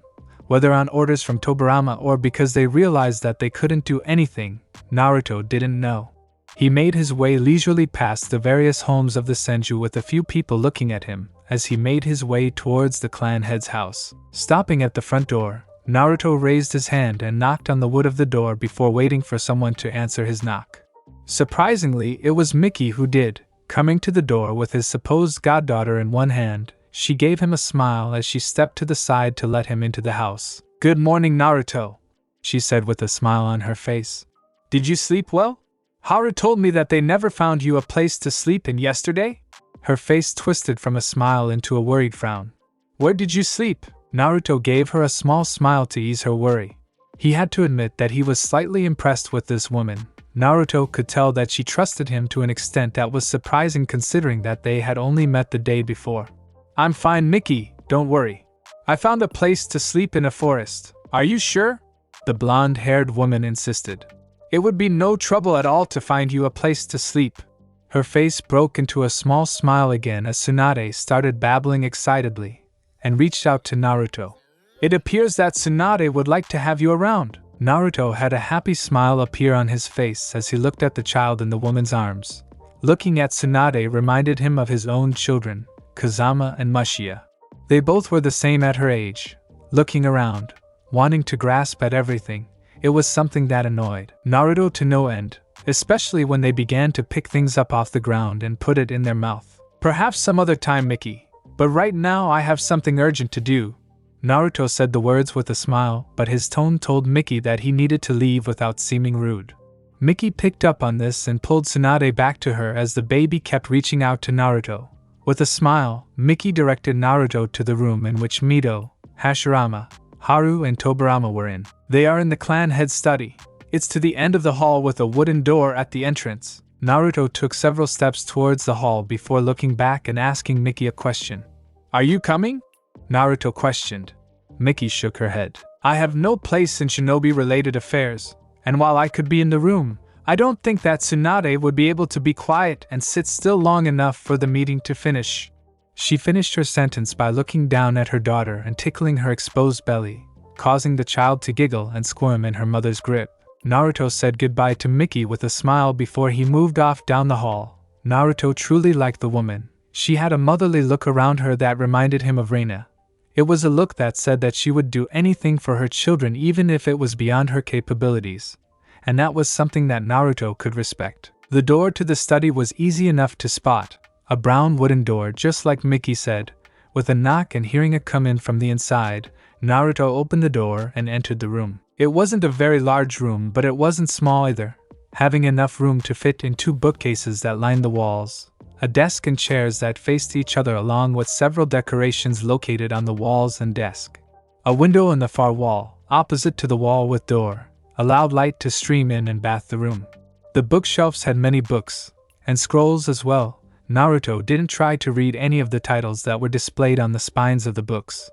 Whether on orders from Tobirama or because they realized that they couldn't do anything, Naruto didn't know. He made his way leisurely past the various homes of the Senju with a few people looking at him as he made his way towards the clan head's house. Stopping at the front door, Naruto raised his hand and knocked on the wood of the door before waiting for someone to answer his knock. Surprisingly, it was Miki who did. Coming to the door with his supposed goddaughter in one hand, she gave him a smile as she stepped to the side to let him into the house. "Good morning, Naruto," she said with a smile on her face. "Did you sleep well? Haru told me that they never found you a place to sleep in yesterday?" Her face twisted from a smile into a worried frown. "Where did you sleep?" Naruto gave her a small smile to ease her worry. He had to admit that he was slightly impressed with this woman. Naruto could tell that she trusted him to an extent that was surprising considering that they had only met the day before. "I'm fine, Miki, don't worry. I found a place to sleep in a forest." "Are you sure?" the blonde-haired woman insisted. "It would be no trouble at all to find you a place to sleep." Her face broke into a small smile again as Tsunade started babbling excitedly and reached out to Naruto. "It appears that Tsunade would like to have you around." Naruto had a happy smile appear on his face as he looked at the child in the woman's arms. Looking at Tsunade reminded him of his own children, Kazama and Mushiya. They both were the same at her age. Looking around, wanting to grasp at everything, it was something that annoyed Naruto to no end, especially when they began to pick things up off the ground and put it in their mouth. "Perhaps some other time, Miki, but right now I have something urgent to do." Naruto said the words with a smile, but his tone told Miki that he needed to leave without seeming rude. Miki picked up on this and pulled Tsunade back to her as the baby kept reaching out to Naruto. With a smile, Miki directed Naruto to the room in which Mito, Hashirama, Haru and Tobirama were in. "They are in the clan head's study. It's to the end of the hall with a wooden door at the entrance." Naruto took several steps towards the hall before looking back and asking Miki a question. "Are you coming?" Naruto questioned. Miki shook her head. "I have no place in shinobi-related affairs, and while I could be in the room, I don't think that Tsunade would be able to be quiet and sit still long enough for the meeting to finish." She finished her sentence by looking down at her daughter and tickling her exposed belly, causing the child to giggle and squirm in her mother's grip. Naruto said goodbye to Miki with a smile before he moved off down the hall. Naruto truly liked the woman. She had a motherly look around her that reminded him of Reina. It was a look that said that she would do anything for her children even if it was beyond her capabilities, and that was something that Naruto could respect. The door to the study was easy enough to spot, a brown wooden door just like Miki said. With a knock and hearing it come in from the inside, Naruto opened the door and entered the room. It wasn't a very large room, but it wasn't small either, having enough room to fit in 2 bookcases that lined the walls, a desk and chairs that faced each other along with several decorations located on the walls and desk. A window in the far wall, opposite to the wall with door, allowed light to stream in and bathe the room. The bookshelves had many books, and scrolls as well. Naruto didn't try to read any of the titles that were displayed on the spines of the books,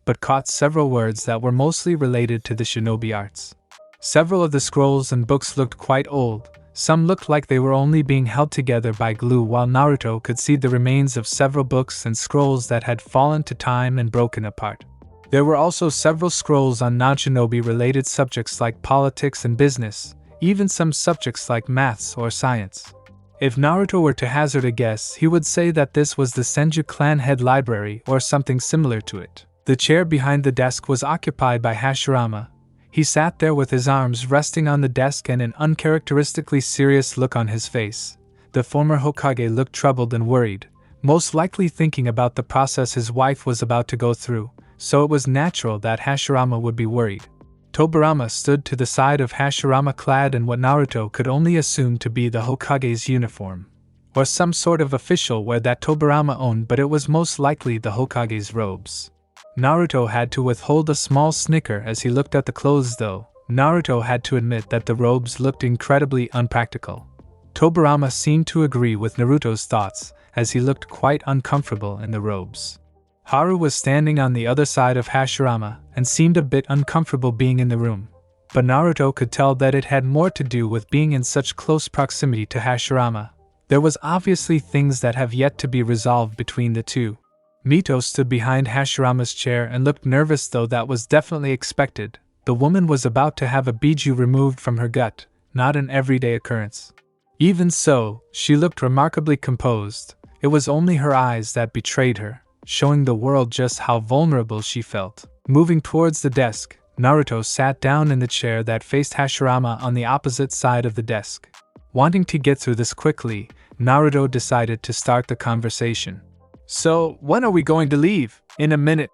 but caught several words that were mostly related to the shinobi arts. Several of the scrolls and books looked quite old. Some looked like they were only being held together by glue, while Naruto could see the remains of several books and scrolls that had fallen to time and broken apart. There were also several scrolls on non-shinobi related subjects like politics and business, even some subjects like maths or science. If Naruto were to hazard a guess, he would say that this was the Senju clan head library or something similar to it. The chair behind the desk was occupied by Hashirama. He sat there with his arms resting on the desk and an uncharacteristically serious look on his face. The former Hokage looked troubled and worried, most likely thinking about the process his wife was about to go through, so it was natural that Hashirama would be worried. Tobirama stood to the side of Hashirama clad in what Naruto could only assume to be the Hokage's uniform, or some sort of official wear that Tobirama owned, but it was most likely the Hokage's robes. Naruto had to withhold a small snicker as he looked at the clothes though. Naruto had to admit that the robes looked incredibly unpractical. Tobirama seemed to agree with Naruto's thoughts as he looked quite uncomfortable in the robes. Haru was standing on the other side of Hashirama and seemed a bit uncomfortable being in the room, but Naruto could tell that it had more to do with being in such close proximity to Hashirama. There was obviously things that have yet to be resolved between the two. Mito stood behind Hashirama's chair and looked nervous, though that was definitely expected. The woman was about to have a biju removed from her gut, not an everyday occurrence. Even so, she looked remarkably composed. It was only her eyes that betrayed her, showing the world just how vulnerable she felt. Moving towards the desk, Naruto sat down in the chair that faced Hashirama on the opposite side of the desk. Wanting to get through this quickly, Naruto decided to start the conversation. "So, when are we going to leave?" "In a minute,"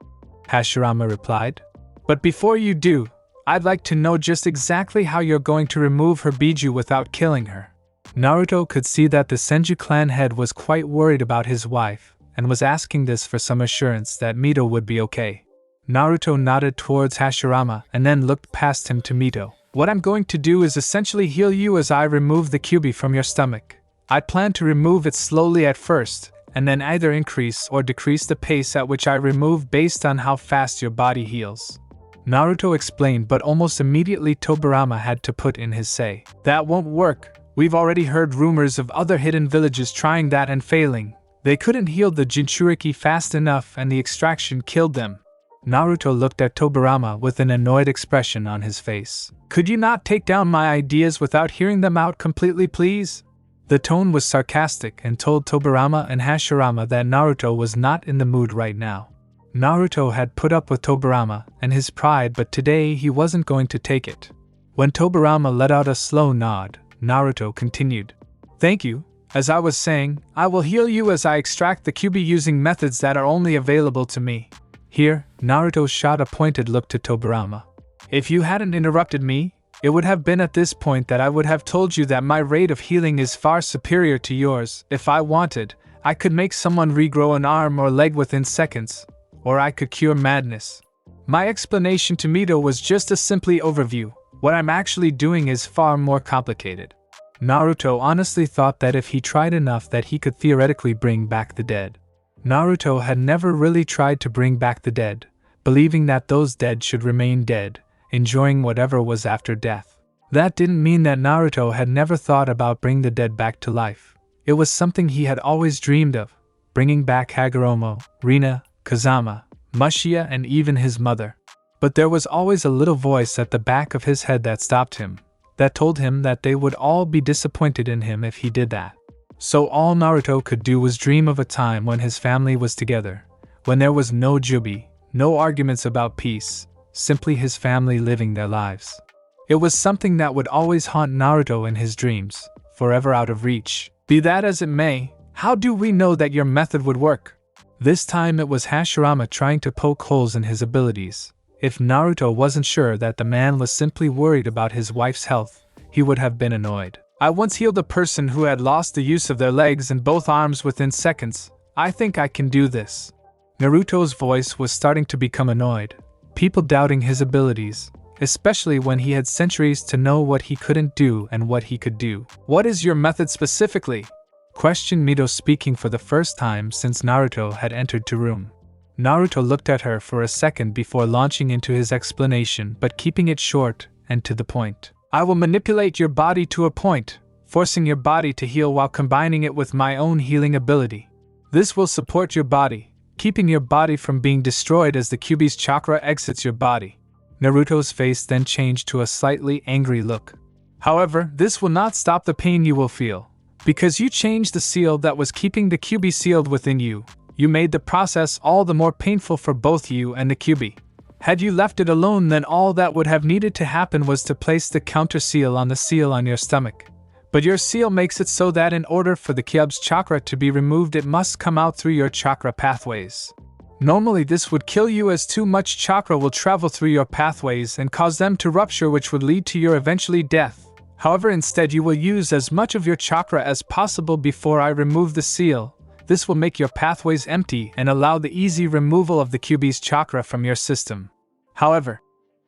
Hashirama replied. "But before you do, I'd like to know just exactly how you're going to remove her biju without killing her." Naruto could see that the Senju clan head was quite worried about his wife, and was asking this for some assurance that Mito would be okay. Naruto nodded towards Hashirama and then looked past him to Mito. "What I'm going to do is essentially heal you as I remove the kyubi from your stomach. I plan to remove it slowly at first, and then either increase or decrease the pace at which I remove based on how fast your body heals." Naruto explained, but almost immediately Tobirama had to put in his say. "That won't work. We've already heard rumors of other hidden villages trying that and failing. They couldn't heal the Jinchuriki fast enough and the extraction killed them." Naruto looked at Tobirama with an annoyed expression on his face. "Could you not take down my ideas without hearing them out completely, please?" The tone was sarcastic and told Tobirama and Hashirama that Naruto was not in the mood right now. Naruto had put up with Tobirama and his pride, but today he wasn't going to take it. When Tobirama let out a slow nod, Naruto continued. "Thank you. As I was saying, I will heal you as I extract the kyubi using methods that are only available to me." Here, Naruto shot a pointed look to Tobirama. "If you hadn't interrupted me, it would have been at this point that I would have told you that my rate of healing is far superior to yours. If I wanted, I could make someone regrow an arm or leg within seconds, or I could cure madness. My explanation to Mito was just a simply overview. What I'm actually doing is far more complicated." Naruto honestly thought that if he tried enough that he could theoretically bring back the dead. Naruto had never really tried to bring back the dead, believing that those dead should remain dead, enjoying whatever was after death. That didn't mean that Naruto had never thought about bringing the dead back to life. It was something he had always dreamed of, bringing back Hagoromo, Rina, Kazama, Mushiya, and even his mother. But there was always a little voice at the back of his head that stopped him, that told him that they would all be disappointed in him if he did that. So all Naruto could do was dream of a time when his family was together, when there was no jubi, no arguments about peace, simply his family living their lives. It was something that would always haunt Naruto in his dreams, forever out of reach. Be that as it may, how do we know that your method would work? This time it was Hashirama trying to poke holes in his abilities. If Naruto wasn't sure that the man was simply worried about his wife's health, he would have been annoyed. "I once healed a person who had lost the use of their legs and both arms within seconds. I think I can do this." Naruto's voice was starting to become annoyed. People doubting his abilities, especially when he had centuries to know what he couldn't do and what he could do. "What is your method specifically?" questioned Mito, speaking for the first time since Naruto had entered the room. Naruto looked at her for a second before launching into his explanation, but keeping it short and to the point. "I will manipulate your body to a point, forcing your body to heal while combining it with my own healing ability. This will support your body, keeping your body from being destroyed as the Kyubi's chakra exits your body." Naruto's face then changed to a slightly angry look. "However, this will not stop the pain you will feel. Because you changed the seal that was keeping the Kyubi sealed within you, you made the process all the more painful for both you and the Kyubi. Had you left it alone, then all that would have needed to happen was to place the counter seal on the seal on your stomach. But your seal makes it so that in order for the Kyubi's chakra to be removed, it must come out through your chakra pathways. Normally this would kill you, as too much chakra will travel through your pathways and cause them to rupture, which would lead to your eventually death. However, instead you will use as much of your chakra as possible before I remove the seal. This will make your pathways empty and allow the easy removal of the Kyubi's chakra from your system. However,"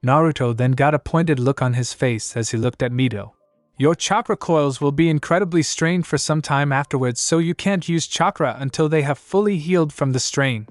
Naruto then got a pointed look on his face as he looked at Mito. "Your chakra coils will be incredibly strained for some time afterwards, so you can't use chakra until they have fully healed from the strain.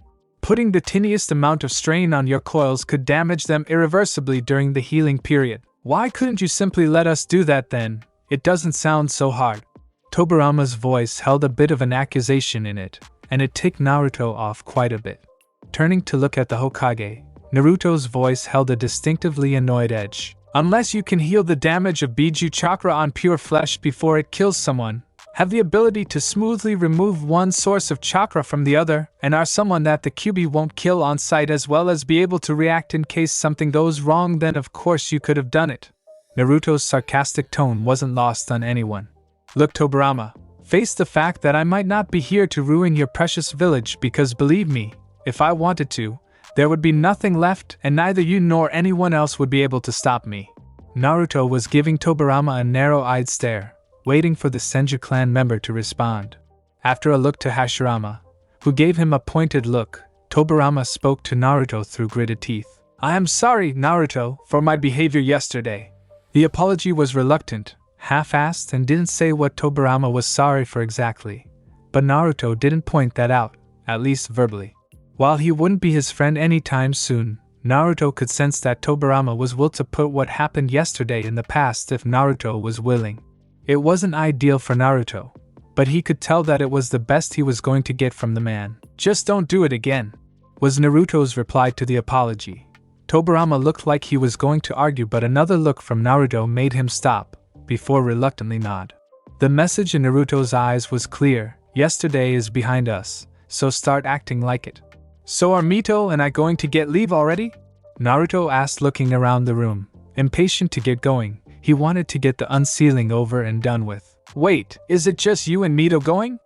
Putting the tiniest amount of strain on your coils could damage them irreversibly during the healing period. Why couldn't you simply let us do that then? It doesn't sound so hard. Tobirama's voice held a bit of an accusation in it, and it ticked Naruto off quite a bit. Turning to look at the Hokage, Naruto's voice held a distinctively annoyed edge. Unless you can heal the damage of Biju chakra on pure flesh before it kills someone, have the ability to smoothly remove one source of chakra from the other, and are someone that the Kyuubi won't kill on sight as well as be able to react in case something goes wrong, then of course you could have done it. Naruto's sarcastic tone wasn't lost on anyone. Look, Tobirama, face the fact that I might not be here to ruin your precious village because believe me, if I wanted to, there would be nothing left and neither you nor anyone else would be able to stop me. Naruto was giving Tobirama a narrow-eyed stare, waiting for the Senju clan member to respond. After a look to Hashirama, who gave him a pointed look, Tobirama spoke to Naruto through gritted teeth. I am sorry, Naruto, for my behavior yesterday. The apology was reluctant, half-assed, and didn't say what Tobirama was sorry for exactly. But Naruto didn't point that out, at least verbally. While he wouldn't be his friend anytime soon, Naruto could sense that Tobirama was willing to put what happened yesterday in the past if Naruto was willing. It wasn't ideal for Naruto, but he could tell that it was the best he was going to get from the man. Just don't do it again, was Naruto's reply to the apology. Tobirama looked like he was going to argue, but another look from Naruto made him stop, before reluctantly nod. The message in Naruto's eyes was clear: yesterday is behind us, so start acting like it. So are Mito and I going to get leave already? Naruto asked, looking around the room, impatient to get going. He wanted to get the unsealing over and done with. Wait, is it just you and Mito going?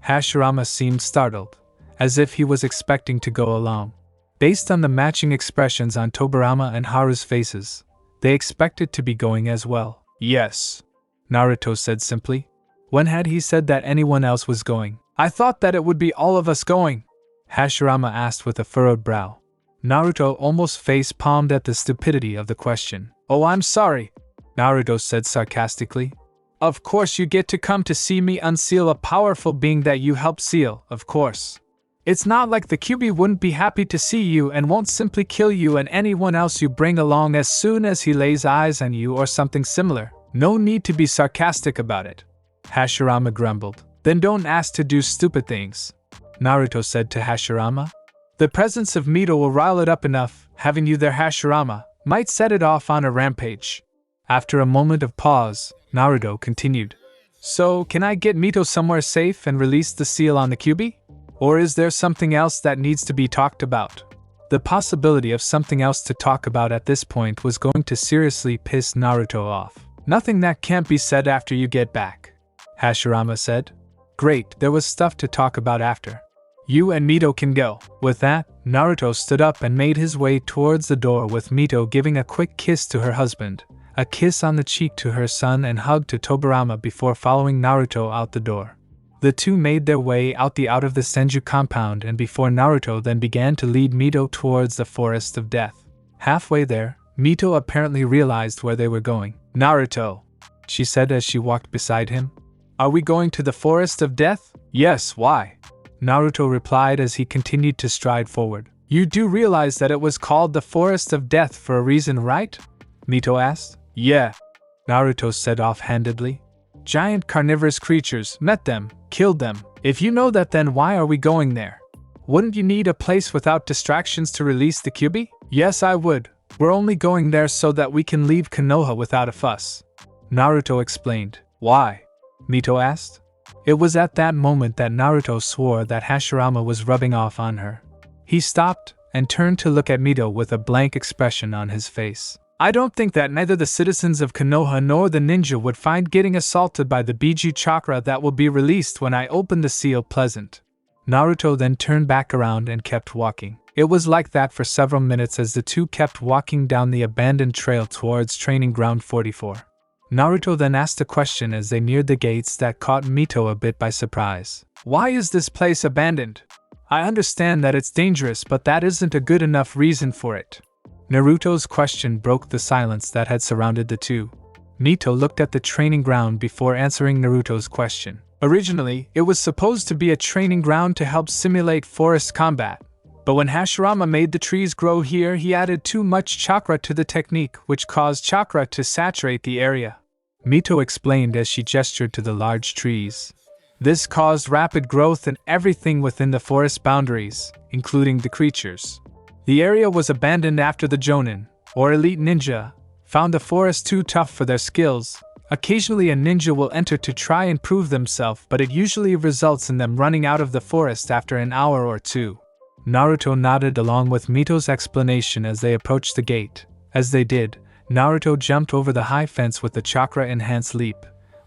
Hashirama seemed startled, as if he was expecting to go along. Based on the matching expressions on Tobirama and Haru's faces, they expected to be going as well. Yes, Naruto said simply. When had he said that anyone else was going? I thought that it would be all of us going, Hashirama asked with a furrowed brow. Naruto almost face-palmed at the stupidity of the question. Oh, I'm sorry, Naruto said sarcastically. Of course you get to come to see me unseal a powerful being that you helped seal, of course. It's not like the Kyuubi wouldn't be happy to see you and won't simply kill you and anyone else you bring along as soon as he lays eyes on you or something similar. No need to be sarcastic about it, Hashirama grumbled. Then don't ask to do stupid things, Naruto said to Hashirama. The presence of Mito will rile it up enough. Having you there, Hashirama, might set it off on a rampage. After a moment of pause, Naruto continued. So, can I get Mito somewhere safe and release the seal on the Kyuubi? Or is there something else that needs to be talked about? The possibility of something else to talk about at this point was going to seriously piss Naruto off. Nothing that can't be said after you get back, Hashirama said. Great, there was stuff to talk about after. You and Mito can go. With that, Naruto stood up and made his way towards the door, with Mito giving a quick kiss to her husband, a kiss on the cheek to her son, and hug to Tobirama before following Naruto out the door. The two made their way out of the Senju compound, and before Naruto then began to lead Mito towards the Forest of Death. Halfway there, Mito apparently realized where they were going. Naruto, she said as she walked beside him. Are we going to the Forest of Death? Yes, why? Naruto replied as he continued to stride forward. You do realize that it was called the Forest of Death for a reason, right? Mito asked. Yeah, Naruto said offhandedly. Giant carnivorous creatures, met them, killed them. If you know that, then why are we going there? Wouldn't you need a place without distractions to release the Kyuubi? Yes, I would. We're only going there so that we can leave Konoha without a fuss, Naruto explained. Why? Mito asked. It was at that moment that Naruto swore that Hashirama was rubbing off on her. He stopped and turned to look at Mito with a blank expression on his face. I don't think that neither the citizens of Konoha nor the ninja would find getting assaulted by the Biju chakra that will be released when I open the seal pleasant. Naruto then turned back around and kept walking. It was like that for several minutes as the two kept walking down the abandoned trail towards Training Ground 44. Naruto then asked a question as they neared the gates that caught Mito a bit by surprise. Why is this place abandoned? I understand that it's dangerous, but that isn't a good enough reason for it. Naruto's question broke the silence that had surrounded the two. Mito looked at the training ground before answering Naruto's question. Originally, it was supposed to be a training ground to help simulate forest combat, But when Hashirama made the trees grow here, he added too much chakra to the technique, which caused chakra to saturate the area. Mito explained as she gestured to the large trees. This caused rapid growth in everything within the forest boundaries, including the creatures. The area was abandoned after the Jonin, or elite ninja, found the forest too tough for their skills. Occasionally a ninja will enter to try and prove themselves, but it usually results in them running out of the forest after an hour or two. Naruto nodded along with Mito's explanation as they approached the gate. As they did, Naruto jumped over the high fence with the chakra-enhanced leap,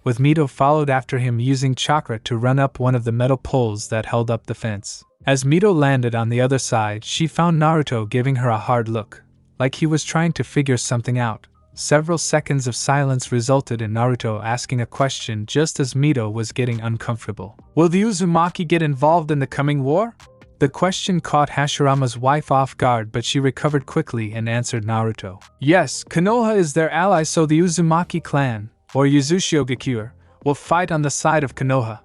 with Mito followed after him using chakra to run up one of the metal poles that held up the fence. As Mito landed on the other side, she found Naruto giving her a hard look, like he was trying to figure something out. Several seconds of silence resulted in Naruto asking a question just as Mito was getting uncomfortable. Will the Uzumaki get involved in the coming war? The question caught Hashirama's wife off guard, but she recovered quickly and answered Naruto. Yes, Konoha is their ally, so the Uzumaki clan, or Uzushio-gakure, will fight on the side of Konoha.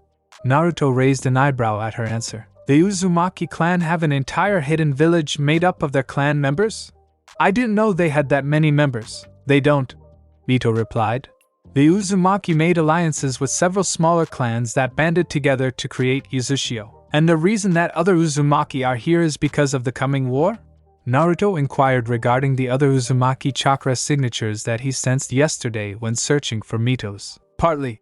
Naruto raised an eyebrow at her answer. The Uzumaki clan have an entire hidden village made up of their clan members? I didn't know they had that many members. They don't, Mito replied. The Uzumaki made alliances with several smaller clans that banded together to create Uzushio. And the reason that other Uzumaki are here is because of the coming war? Naruto inquired regarding the other Uzumaki chakra signatures that he sensed yesterday when searching for Mito's. Partly,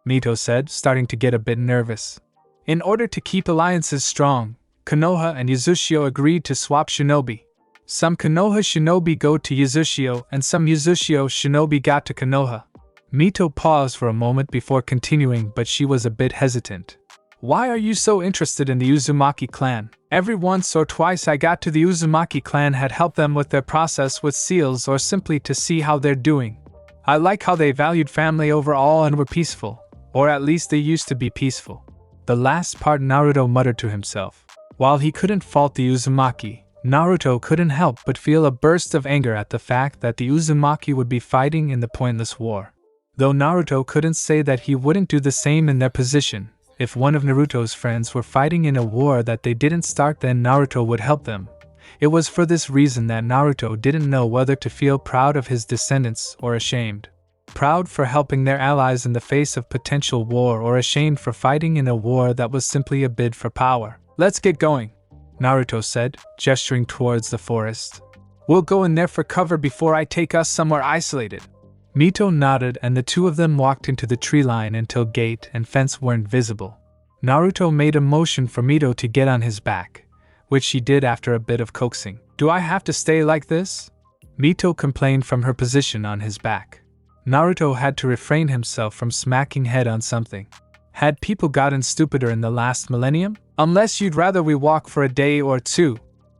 Mito said, starting to get a bit nervous. In order to keep alliances strong, Konoha and Uzushio agreed to swap shinobi. Some Konoha shinobi go to Uzushio and some Uzushio shinobi got to Konoha. Mito paused for a moment before continuing, but she was a bit hesitant. Why are you so interested in the Uzumaki clan? Every once or twice I got to the Uzumaki clan had helped them with their process with seals or simply to see how they're doing. I like how they valued family over all and were peaceful, or at least they used to be peaceful. The last part Naruto muttered to himself. While he couldn't fault the Uzumaki, Naruto couldn't help but feel a burst of anger at the fact that the Uzumaki would be fighting in the pointless war. Though Naruto couldn't say that he wouldn't do the same in their position. If one of Naruto's friends were fighting in a war that they didn't start, then Naruto would help them. It was for this reason that Naruto didn't know whether to feel proud of his descendants or ashamed. Proud for helping their allies in the face of potential war, or ashamed for fighting in a war that was simply a bid for power. Let's get going, Naruto said, gesturing towards the forest. We'll go in there for cover before I take us somewhere isolated. Mito nodded and the two of them walked into the tree line until gate and fence weren't visible. Naruto made a motion for Mito to get on his back, which she did after a bit of coaxing. Do I have to stay like this? Mito complained from her position on his back. Naruto had to refrain himself from smacking head on something. Had people gotten stupider in the last millennium? Unless you'd rather we walk for a day or two,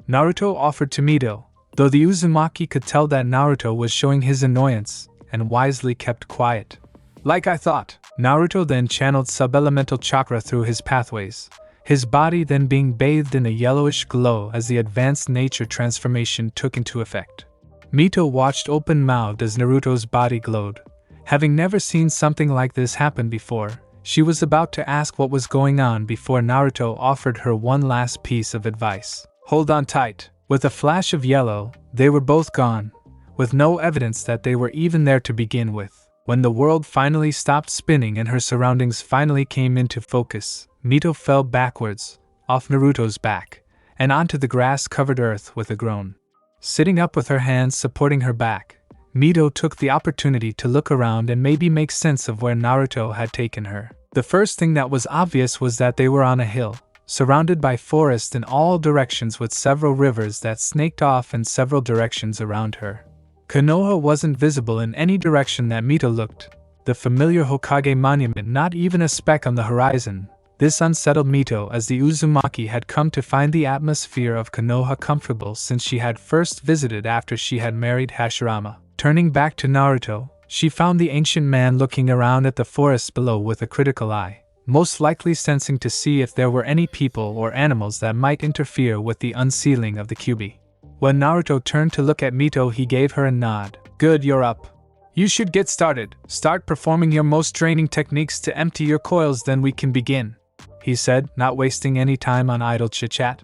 Naruto offered to Mito, though the Uzumaki could tell that Naruto was showing his annoyance, and wisely kept quiet. Like I thought. Naruto then channeled sub-elemental chakra through his pathways, his body then being bathed in a yellowish glow as the advanced nature transformation took into effect. Mito watched open-mouthed as Naruto's body glowed. Having never seen something like this happen before, she was about to ask what was going on before Naruto offered her one last piece of advice. Hold on tight. With a flash of yellow, they were both gone, with no evidence that they were even there to begin with. When the world finally stopped spinning and her surroundings finally came into focus, Mito fell backwards, off Naruto's back, and onto the grass-covered earth with a groan. Sitting up with her hands supporting her back, Mito took the opportunity to look around and maybe make sense of where Naruto had taken her. The first thing that was obvious was that they were on a hill, surrounded by forest in all directions with several rivers that snaked off in several directions around her. Konoha wasn't visible in any direction that Mito looked, the familiar Hokage monument not even a speck on the horizon. This unsettled Mito, as the Uzumaki had come to find the atmosphere of Konoha comfortable since she had first visited after she had married Hashirama. Turning back to Naruto, she found the ancient man looking around at the forest below with a critical eye, most likely sensing to see if there were any people or animals that might interfere with the unsealing of the Kyuubi. When Naruto turned to look at Mito, he gave her a nod. Good, you're up. You should get started. Start performing your most draining techniques to empty your coils, then we can begin, he said, not wasting any time on idle chit-chat.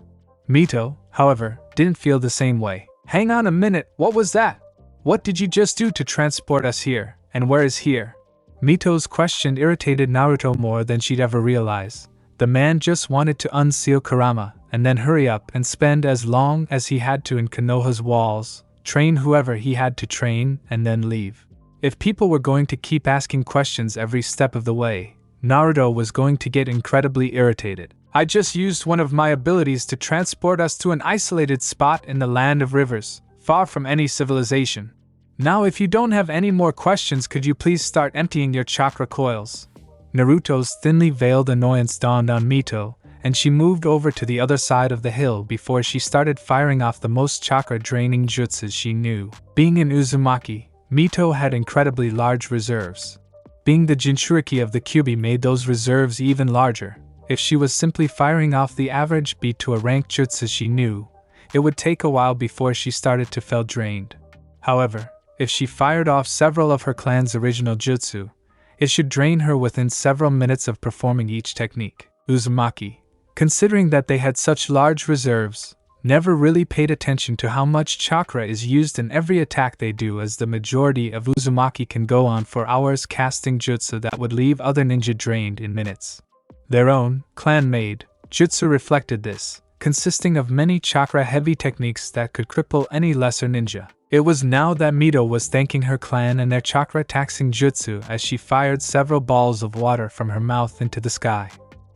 Mito, however, didn't feel the same way. Hang on a minute, what was that? What did you just do to transport us here, and where is here? Mito's question irritated Naruto more than she'd ever realize. The man just wanted to unseal Kurama, and then hurry up and spend as long as he had to in Konoha's walls, train whoever he had to train, and then leave. If people were going to keep asking questions every step of the way, Naruto was going to get incredibly irritated. I just used one of my abilities to transport us to an isolated spot in the land of rivers, far from any civilization. Now if you don't have any more questions, could you please start emptying your chakra coils? Naruto's thinly veiled annoyance dawned on Mito, and she moved over to the other side of the hill before she started firing off the most chakra-draining jutsus she knew. Being in Uzumaki, Mito had incredibly large reserves. Being the Jinchuriki of the Kyuubi made those reserves even larger. If she was simply firing off the average beat to a ranked jutsu she knew, it would take a while before she started to feel drained. However, if she fired off several of her clan's original jutsu, it should drain her within several minutes of performing each technique. Uzumaki, considering that they had such large reserves, never really paid attention to how much chakra is used in every attack they do, as the majority of Uzumaki can go on for hours casting jutsu that would leave other ninja drained in minutes. Their own, clan-made, jutsu reflected this, consisting of many chakra-heavy techniques that could cripple any lesser ninja. It was now that Mito was thanking her clan and their chakra-taxing jutsu as she fired several balls of water from her mouth into the sky.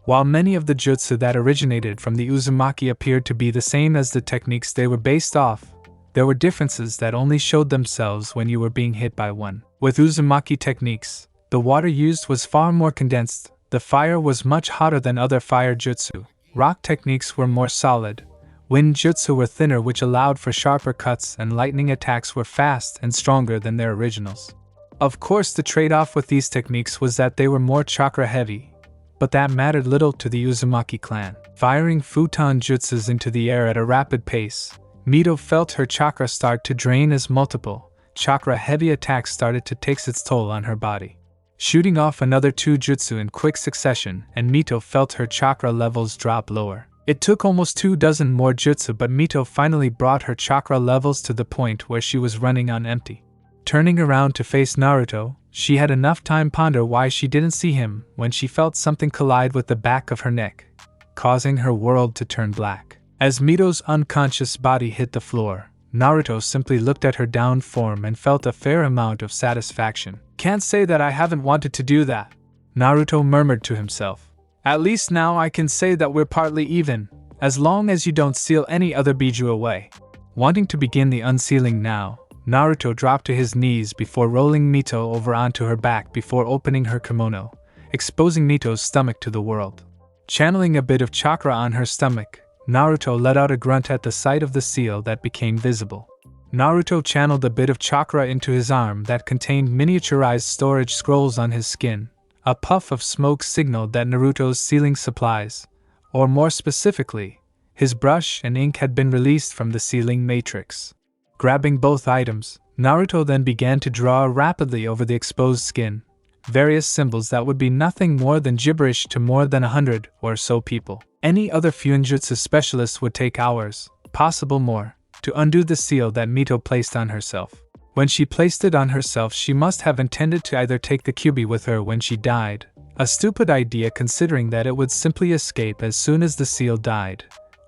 While many of the jutsu that originated from the Uzumaki appeared to be the same as the techniques they were based off, there were differences that only showed themselves when you were being hit by one. With Uzumaki techniques, the water used was far more condensed, the fire was much hotter than other fire jutsu, rock techniques were more solid, wind jutsu were thinner, which allowed for sharper cuts, and lightning attacks were fast and stronger than their originals. Of course, the trade-off with these techniques was that they were more chakra-heavy, but that mattered little to the Uzumaki clan. Firing futon jutsus into the air at a rapid pace, Mito felt her chakra start to drain as multiple, chakra-heavy attacks started to take its toll on her body. Shooting off another 2 jutsu in quick succession, and Mito felt her chakra levels drop lower. It took almost 24 more jutsu, but Mito finally brought her chakra levels to the point where she was running on empty. Turning around to face Naruto, she had enough time ponder why she didn't see him when she felt something collide with the back of her neck, causing her world to turn black. As Mito's unconscious body hit the floor, Naruto simply looked at her downed form and felt a fair amount of satisfaction. Can't say that I haven't wanted to do that, Naruto murmured to himself. At least now I can say that we're partly even, as long as you don't seal any other biju away. Wanting to begin the unsealing now, Naruto dropped to his knees before rolling Mito over onto her back before opening her kimono, exposing Mito's stomach to the world. Channeling a bit of chakra on her stomach, Naruto let out a grunt at the sight of the seal that became visible. Naruto channeled a bit of chakra into his arm that contained miniaturized storage scrolls on his skin. A puff of smoke signaled that Naruto's sealing supplies, or more specifically, his brush and ink, had been released from the sealing matrix. Grabbing both items, Naruto then began to draw rapidly over the exposed skin, various symbols that would be nothing more than gibberish to more than 100 or so people. Any other Fuinjutsu specialist would take hours, possible more, to undo the seal that Mito placed on herself. When she placed it on herself, she must have intended to either take the Kyuubi with her when she died, a stupid idea considering that it would simply escape as soon as the seal died,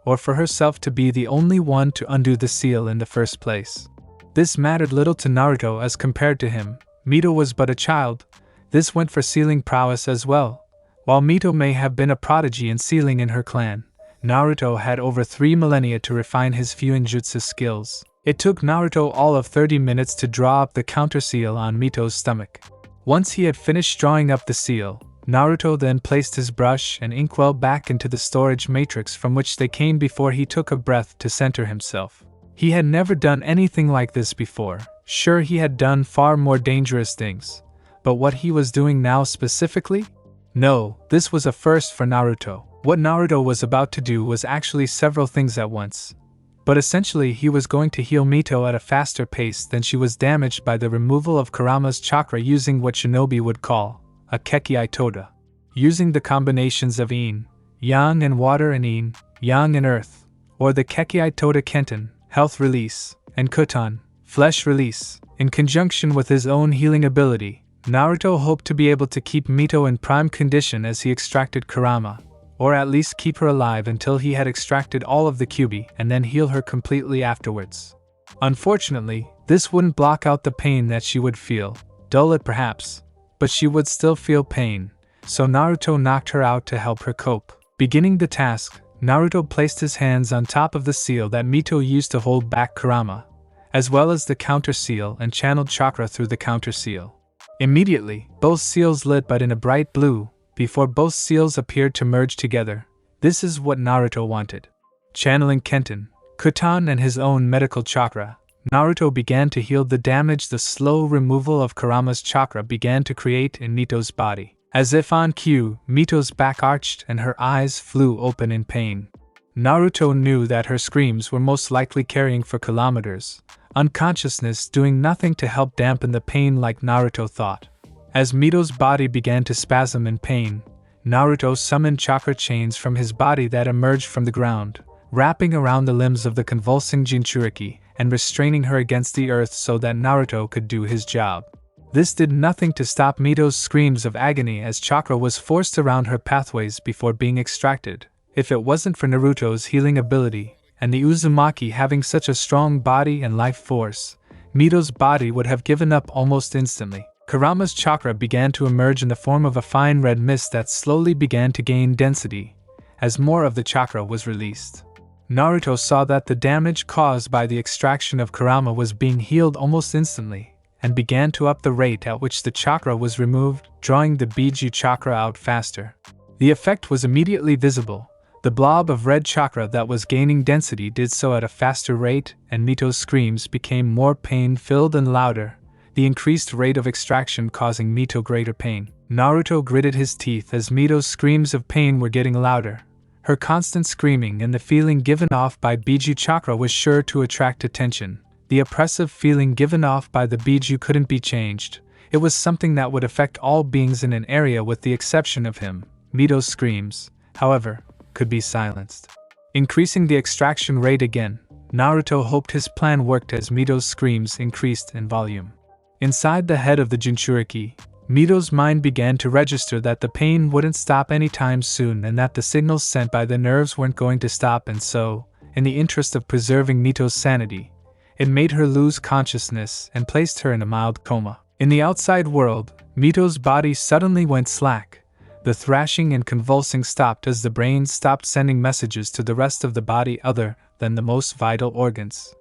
or for herself to be the only one to undo the seal in the first place. This mattered little to Naruto as compared to him. Mito was but a child. This went for sealing prowess as well. While Mito may have been a prodigy in sealing in her clan, Naruto had over 3 millennia to refine his Fuinjutsu skills. It took Naruto all of 30 minutes to draw up the counter seal on Mito's stomach. Once he had finished drawing up the seal, Naruto then placed his brush and inkwell back into the storage matrix from which they came before he took a breath to center himself. He had never done anything like this before. Sure, he had done far more dangerous things, but what he was doing now specifically? No, this was a first for Naruto. What Naruto was about to do was actually several things at once. But essentially he was going to heal Mito at a faster pace than she was damaged by the removal of Kurama's chakra using what shinobi would call a Kekkei Toda. Using the combinations of yin, yang and water, and yin, yang and earth, or the Kekkei Toda Kenten, health release, and Kutan, flesh release. In conjunction with his own healing ability, Naruto hoped to be able to keep Mito in prime condition as he extracted Kurama, or at least keep her alive until he had extracted all of the Kyuubi and then heal her completely afterwards. Unfortunately, this wouldn't block out the pain that she would feel, dull it perhaps, but she would still feel pain, so Naruto knocked her out to help her cope. Beginning the task, Naruto placed his hands on top of the seal that Mito used to hold back Kurama, as well as the counter seal, and channeled chakra through the counter seal. Immediately, both seals lit but in a bright blue, before both seals appeared to merge together. This is what Naruto wanted. Channeling Kenten, Kutan and his own medical chakra, Naruto began to heal the damage the slow removal of Kurama's chakra began to create in Mito's body. As if on cue, Mito's back arched and her eyes flew open in pain. Naruto knew that her screams were most likely carrying for kilometers, unconsciousness doing nothing to help dampen the pain like Naruto thought. As Mito's body began to spasm in pain, Naruto summoned chakra chains from his body that emerged from the ground, wrapping around the limbs of the convulsing Jinchuriki and restraining her against the earth so that Naruto could do his job. This did nothing to stop Mito's screams of agony as chakra was forced around her pathways before being extracted. If it wasn't for Naruto's healing ability, and the Uzumaki having such a strong body and life force, Mito's body would have given up almost instantly. Kurama's chakra began to emerge in the form of a fine red mist that slowly began to gain density, as more of the chakra was released. Naruto saw that the damage caused by the extraction of Kurama was being healed almost instantly, and began to up the rate at which the chakra was removed, drawing the Biju chakra out faster. The effect was immediately visible. The blob of red chakra that was gaining density did so at a faster rate, and Mito's screams became more pain-filled and louder, the increased rate of extraction causing Mito greater pain. Naruto gritted his teeth as Mito's screams of pain were getting louder. Her constant screaming and the feeling given off by Biju chakra was sure to attract attention. The oppressive feeling given off by the Biju couldn't be changed. It was something that would affect all beings in an area with the exception of him. Mito's screams, however, could be silenced. Increasing the extraction rate again, Naruto hoped his plan worked as Mito's screams increased in volume. Inside the head of the Jinchuriki, Mito's mind began to register that the pain wouldn't stop anytime soon and that the signals sent by the nerves weren't going to stop, and so, in the interest of preserving Mito's sanity, it made her lose consciousness and placed her in a mild coma. In the outside world, Mito's body suddenly went slack. The thrashing and convulsing stopped as the brain stopped sending messages to the rest of the body other than the most vital organs.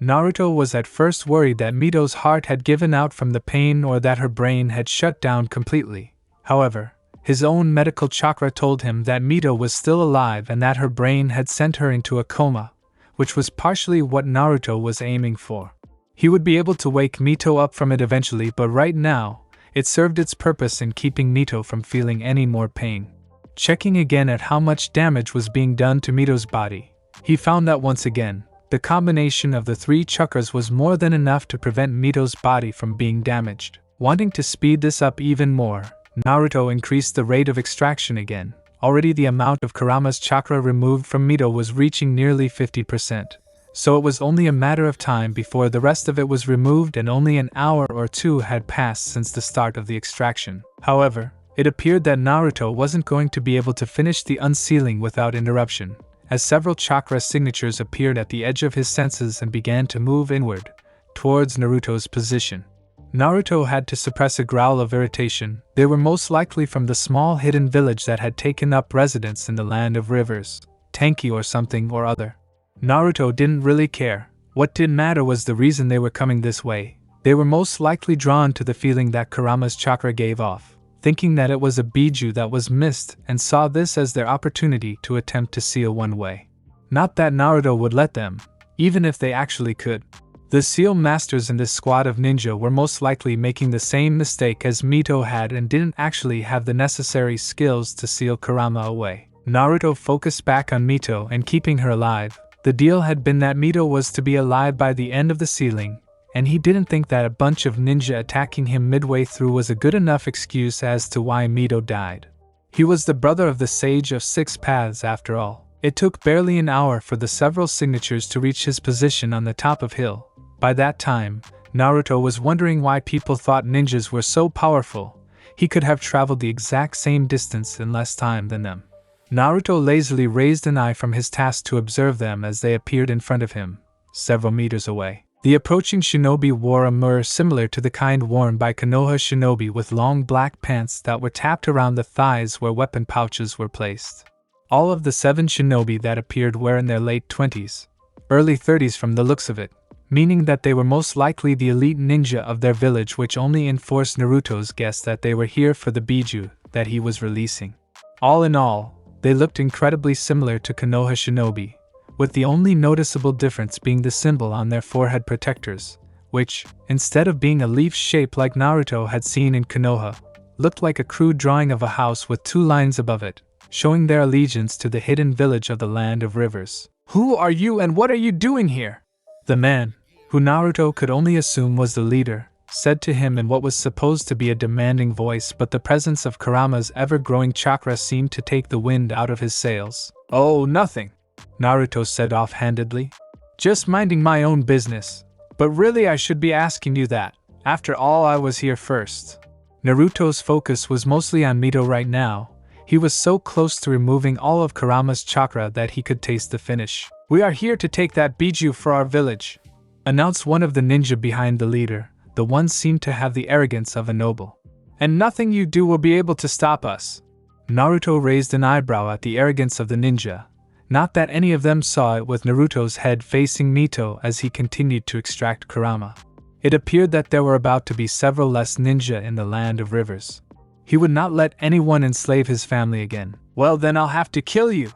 Naruto was at first worried that Mito's heart had given out from the pain or that her brain had shut down completely. However, his own medical chakra told him that Mito was still alive and that her brain had sent her into a coma, which was partially what Naruto was aiming for. He would be able to wake Mito up from it eventually, but right now, it served its purpose in keeping Mito from feeling any more pain. Checking again at how much damage was being done to Mito's body, he found that once again, the combination of the three chakras was more than enough to prevent Mito's body from being damaged. Wanting to speed this up even more, Naruto increased the rate of extraction again. Already the amount of Kurama's chakra removed from Mito was reaching nearly 50%, so it was only a matter of time before the rest of it was removed, and only an hour or two had passed since the start of the extraction. However, it appeared that Naruto wasn't going to be able to finish the unsealing without interruption, as several chakra signatures appeared at the edge of his senses and began to move inward, towards Naruto's position. Naruto had to suppress a growl of irritation. They were most likely from the small hidden village that had taken up residence in the land of rivers, Tenki or something or other. Naruto didn't really care. What did matter was the reason they were coming this way. They were most likely drawn to the feeling that Kurama's chakra gave off, thinking that it was a Biju that was missed, and saw this as their opportunity to attempt to seal one way. Not that Naruto would let them, even if they actually could. The seal masters in this squad of ninja were most likely making the same mistake as Mito had and didn't actually have the necessary skills to seal Kurama away. Naruto focused back on Mito and keeping her alive. The deal had been that Mito was to be alive by the end of the sealing, and he didn't think that a bunch of ninja attacking him midway through was a good enough excuse as to why Mito died. He was the brother of the Sage of Six Paths after all. It took barely an hour for the several signatures to reach his position on the top of hill. By that time, Naruto was wondering why people thought ninjas were so powerful. He could have traveled the exact same distance in less time than them. Naruto lazily raised an eye from his task to observe them as they appeared in front of him, several meters away. The approaching shinobi wore a mirror similar to the kind worn by Konoha shinobi, with long black pants that were tapped around the thighs where weapon pouches were placed. All of the 7 shinobi that appeared were in their late 20s, early 30s from the looks of it, meaning that they were most likely the elite ninja of their village, which only enforced Naruto's guess that they were here for the biju that he was releasing. All in all, they looked incredibly similar to Konoha shinobi, with the only noticeable difference being the symbol on their forehead protectors, which, instead of being a leaf shape like Naruto had seen in Konoha, looked like a crude drawing of a house with 2 lines above it, showing their allegiance to the hidden village of the Land of Rivers. "Who are you and what are you doing here?" The man, who Naruto could only assume was the leader, said to him in what was supposed to be a demanding voice, but the presence of Kurama's ever-growing chakra seemed to take the wind out of his sails. "Oh, nothing," Naruto said offhandedly. "Just minding my own business. But really I should be asking you that. After all, I was here first." Naruto's focus was mostly on Mito right now. He was so close to removing all of Kurama's chakra that he could taste the finish. "We are here to take that biju for our village," announced one of the ninja behind the leader. The one seemed to have the arrogance of a noble. "And nothing you do will be able to stop us." Naruto raised an eyebrow at the arrogance of the ninja. Not that any of them saw it, with Naruto's head facing Mito as he continued to extract Kurama. It appeared that there were about to be several less ninja in the Land of Rivers. He would not let anyone enslave his family again. "Well, then I'll have to kill you,"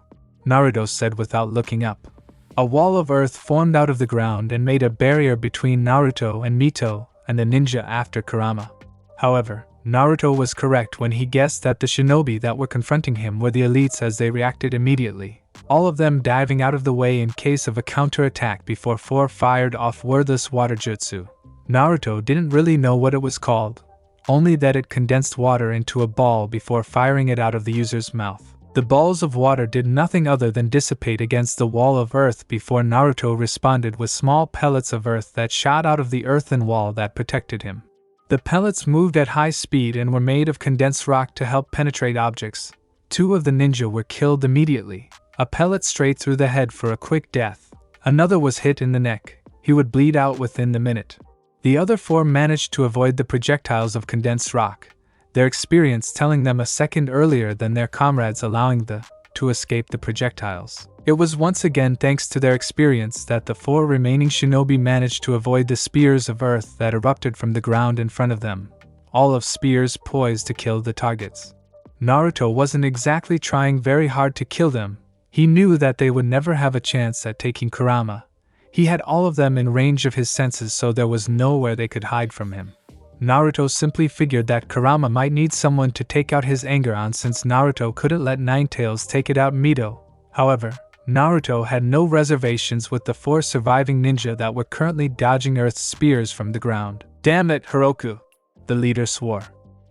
Naruto said without looking up. A wall of earth formed out of the ground and made a barrier between Naruto and Mito and the ninja after Kurama. However, Naruto was correct when he guessed that the shinobi that were confronting him were the elites, as they reacted immediately, all of them diving out of the way in case of a counterattack before 4 fired off wordless water jutsu. Naruto didn't really know what it was called, only that it condensed water into a ball before firing it out of the user's mouth. The balls of water did nothing other than dissipate against the wall of earth before Naruto responded with small pellets of earth that shot out of the earthen wall that protected him. The pellets moved at high speed and were made of condensed rock to help penetrate objects. 2 of the ninja were killed immediately, a pellet straight through the head for a quick death. Another was hit in the neck. He would bleed out within the minute. The other 4 managed to avoid the projectiles of condensed rock, their experience telling them a second earlier than their comrades, allowing to escape the projectiles. It was once again thanks to their experience that the 4 remaining shinobi managed to avoid the spears of earth that erupted from the ground in front of them, all of spears poised to kill the targets. Naruto wasn't exactly trying very hard to kill them. He knew that they would never have a chance at taking Kurama. He had all of them in range of his senses, so there was nowhere they could hide from him. Naruto simply figured that Kurama might need someone to take out his anger on, since Naruto couldn't let Ninetales take it out Mito. However, Naruto had no reservations with the 4 surviving ninja that were currently dodging Earth's spears from the ground. "Damn it, Hiroku," the leader swore.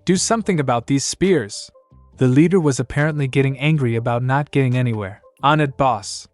"Do something about these spears." The leader was apparently getting angry about not getting anywhere. "On it, boss,"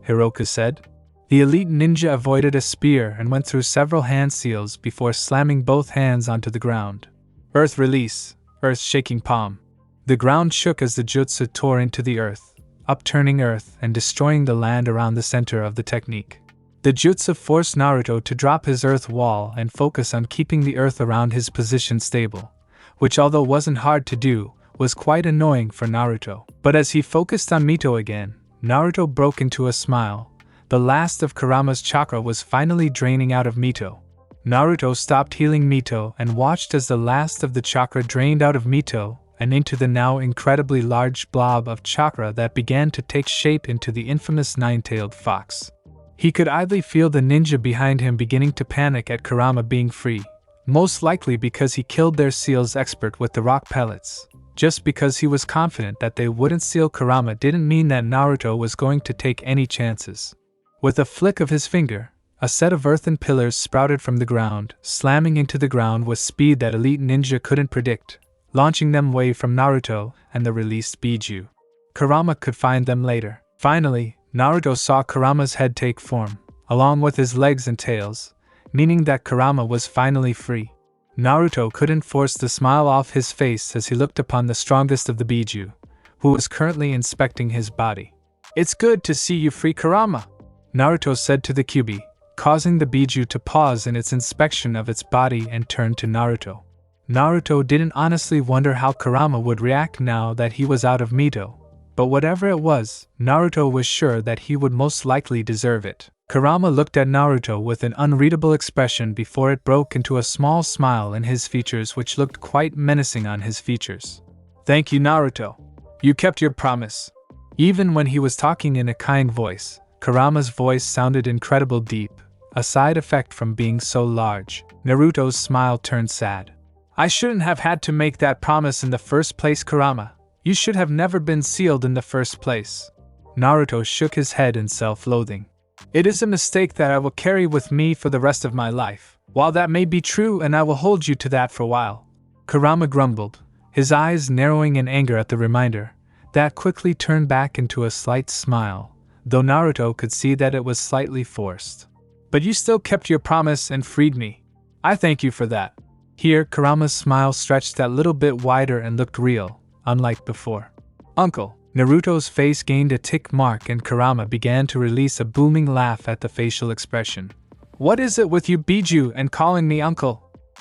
Hiroku said. The elite ninja avoided a spear and went through several hand seals before slamming both hands onto the ground. "Earth release, earth shaking palm." The ground shook as the jutsu tore into the earth, upturning earth and destroying the land around the center of the technique. The jutsu forced Naruto to drop his earth wall and focus on keeping the earth around his position stable, which, although wasn't hard to do, was quite annoying for Naruto. But as he focused on Mito again, Naruto broke into a smile. The last of Kurama's chakra was finally draining out of Mito. Naruto stopped healing Mito and watched as the last of the chakra drained out of Mito and into the now incredibly large blob of chakra that began to take shape into the infamous nine-tailed fox. He could idly feel the ninja behind him beginning to panic at Kurama being free, most likely because he killed their seals expert with the rock pellets. Just because he was confident that they wouldn't seal Kurama didn't mean that Naruto was going to take any chances. With a flick of his finger, a set of earthen pillars sprouted from the ground, slamming into the ground with speed that elite ninja couldn't predict, launching them away from Naruto and the released Biju. Kurama could find them later. Finally, Naruto saw Kurama's head take form, along with his legs and tails, meaning that Kurama was finally free. Naruto couldn't force the smile off his face as he looked upon the strongest of the Biju, who was currently inspecting his body. "It's good to see you free, Kurama," Naruto said to the Kyuubi, causing the Biju to pause in its inspection of its body and turn to Naruto. Naruto didn't honestly wonder how Kurama would react now that he was out of Mito, but whatever it was, Naruto was sure that he would most likely deserve it. Kurama looked at Naruto with an unreadable expression before it broke into a small smile in his features, which looked quite menacing on his features. "Thank you, Naruto. You kept your promise." Even when he was talking in a kind voice, Kurama's voice sounded incredibly deep, a side effect from being so large. Naruto's smile turned sad. "I shouldn't have had to make that promise in the first place, Kurama. You should have never been sealed in the first place." Naruto shook his head in self-loathing. "It is a mistake that I will carry with me for the rest of my life. While that may be true, and I will hold you to that for a while," Kurama grumbled, his eyes narrowing in anger at the reminder. That quickly turned back into a slight smile, though Naruto could see that it was slightly forced. "But you still kept your promise and freed me. I thank you for that." Here, Kurama's smile stretched that little bit wider and looked real, unlike before. "Uncle." Naruto's face gained a tick mark and Kurama began to release a booming laugh at the facial expression. "What is it with you Biju and calling me uncle?"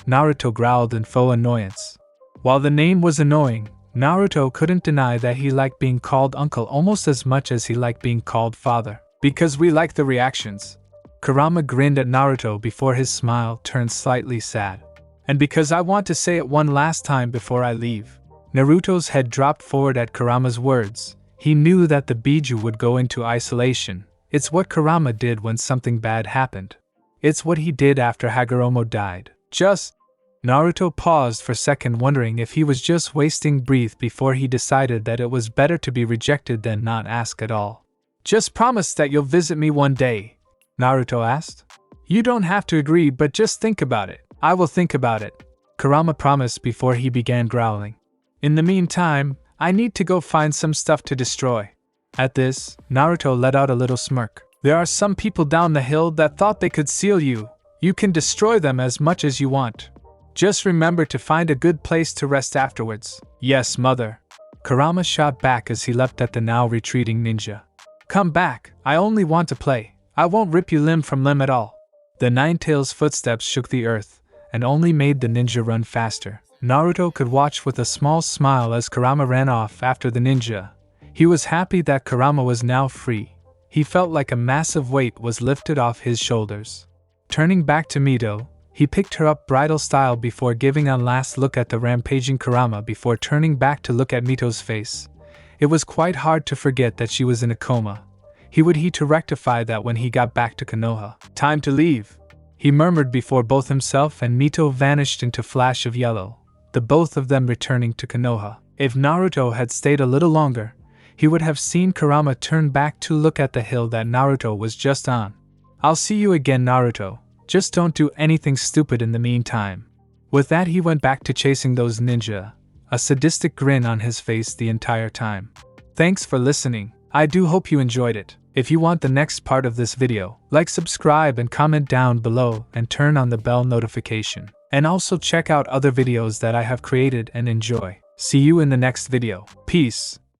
Naruto growled in faux annoyance. While the name was annoying, Naruto couldn't deny that he liked being called uncle almost as much as he liked being called father. "Because we like the reactions." Kurama grinned at Naruto before his smile turned slightly sad. "And because I want to say it one last time before I leave." Naruto's head dropped forward at Kurama's words. He knew that the Biju would go into isolation. It's what Kurama did when something bad happened. It's what he did after Hagoromo died. Naruto paused for a second, wondering if he was just wasting breath before he decided that it was better to be rejected than not ask at all. "Just promise that you'll visit me one day," Naruto asked. "You don't have to agree, but just think about it." "I will think about it," Kurama promised before he began growling. "In the meantime, I need to go find some stuff to destroy." At this, Naruto let out a little smirk. "There are some people down the hill that thought they could seal you. You can destroy them as much as you want. Just remember to find a good place to rest afterwards." "Yes, mother," Kurama shot back as he leapt at the now retreating ninja. "Come back, I only want to play. I won't rip you limb from limb at all." The Ninetales' footsteps shook the earth, and only made the ninja run faster. Naruto could watch with a small smile as Kurama ran off after the ninja. He was happy that Kurama was now free. He felt like a massive weight was lifted off his shoulders. Turning back to Mito, he picked her up bridal style before giving a last look at the rampaging Kurama before turning back to look at Mito's face. It was quite hard to forget that she was in a coma. He would to rectify that when he got back to Konoha. "Time to leave," he murmured before both himself and Mito vanished into flash of yellow, the both of them returning to Konoha. If Naruto had stayed a little longer, he would have seen Kurama turn back to look at the hill that Naruto was just on. "I'll see you again, Naruto. Just don't do anything stupid in the meantime." With that, he went back to chasing those ninja, a sadistic grin on his face the entire time. Thanks for listening. I do hope you enjoyed it. If you want the next part of this video, like, subscribe and comment down below and turn on the bell notification. And also check out other videos that I have created and enjoy. See you in the next video. Peace.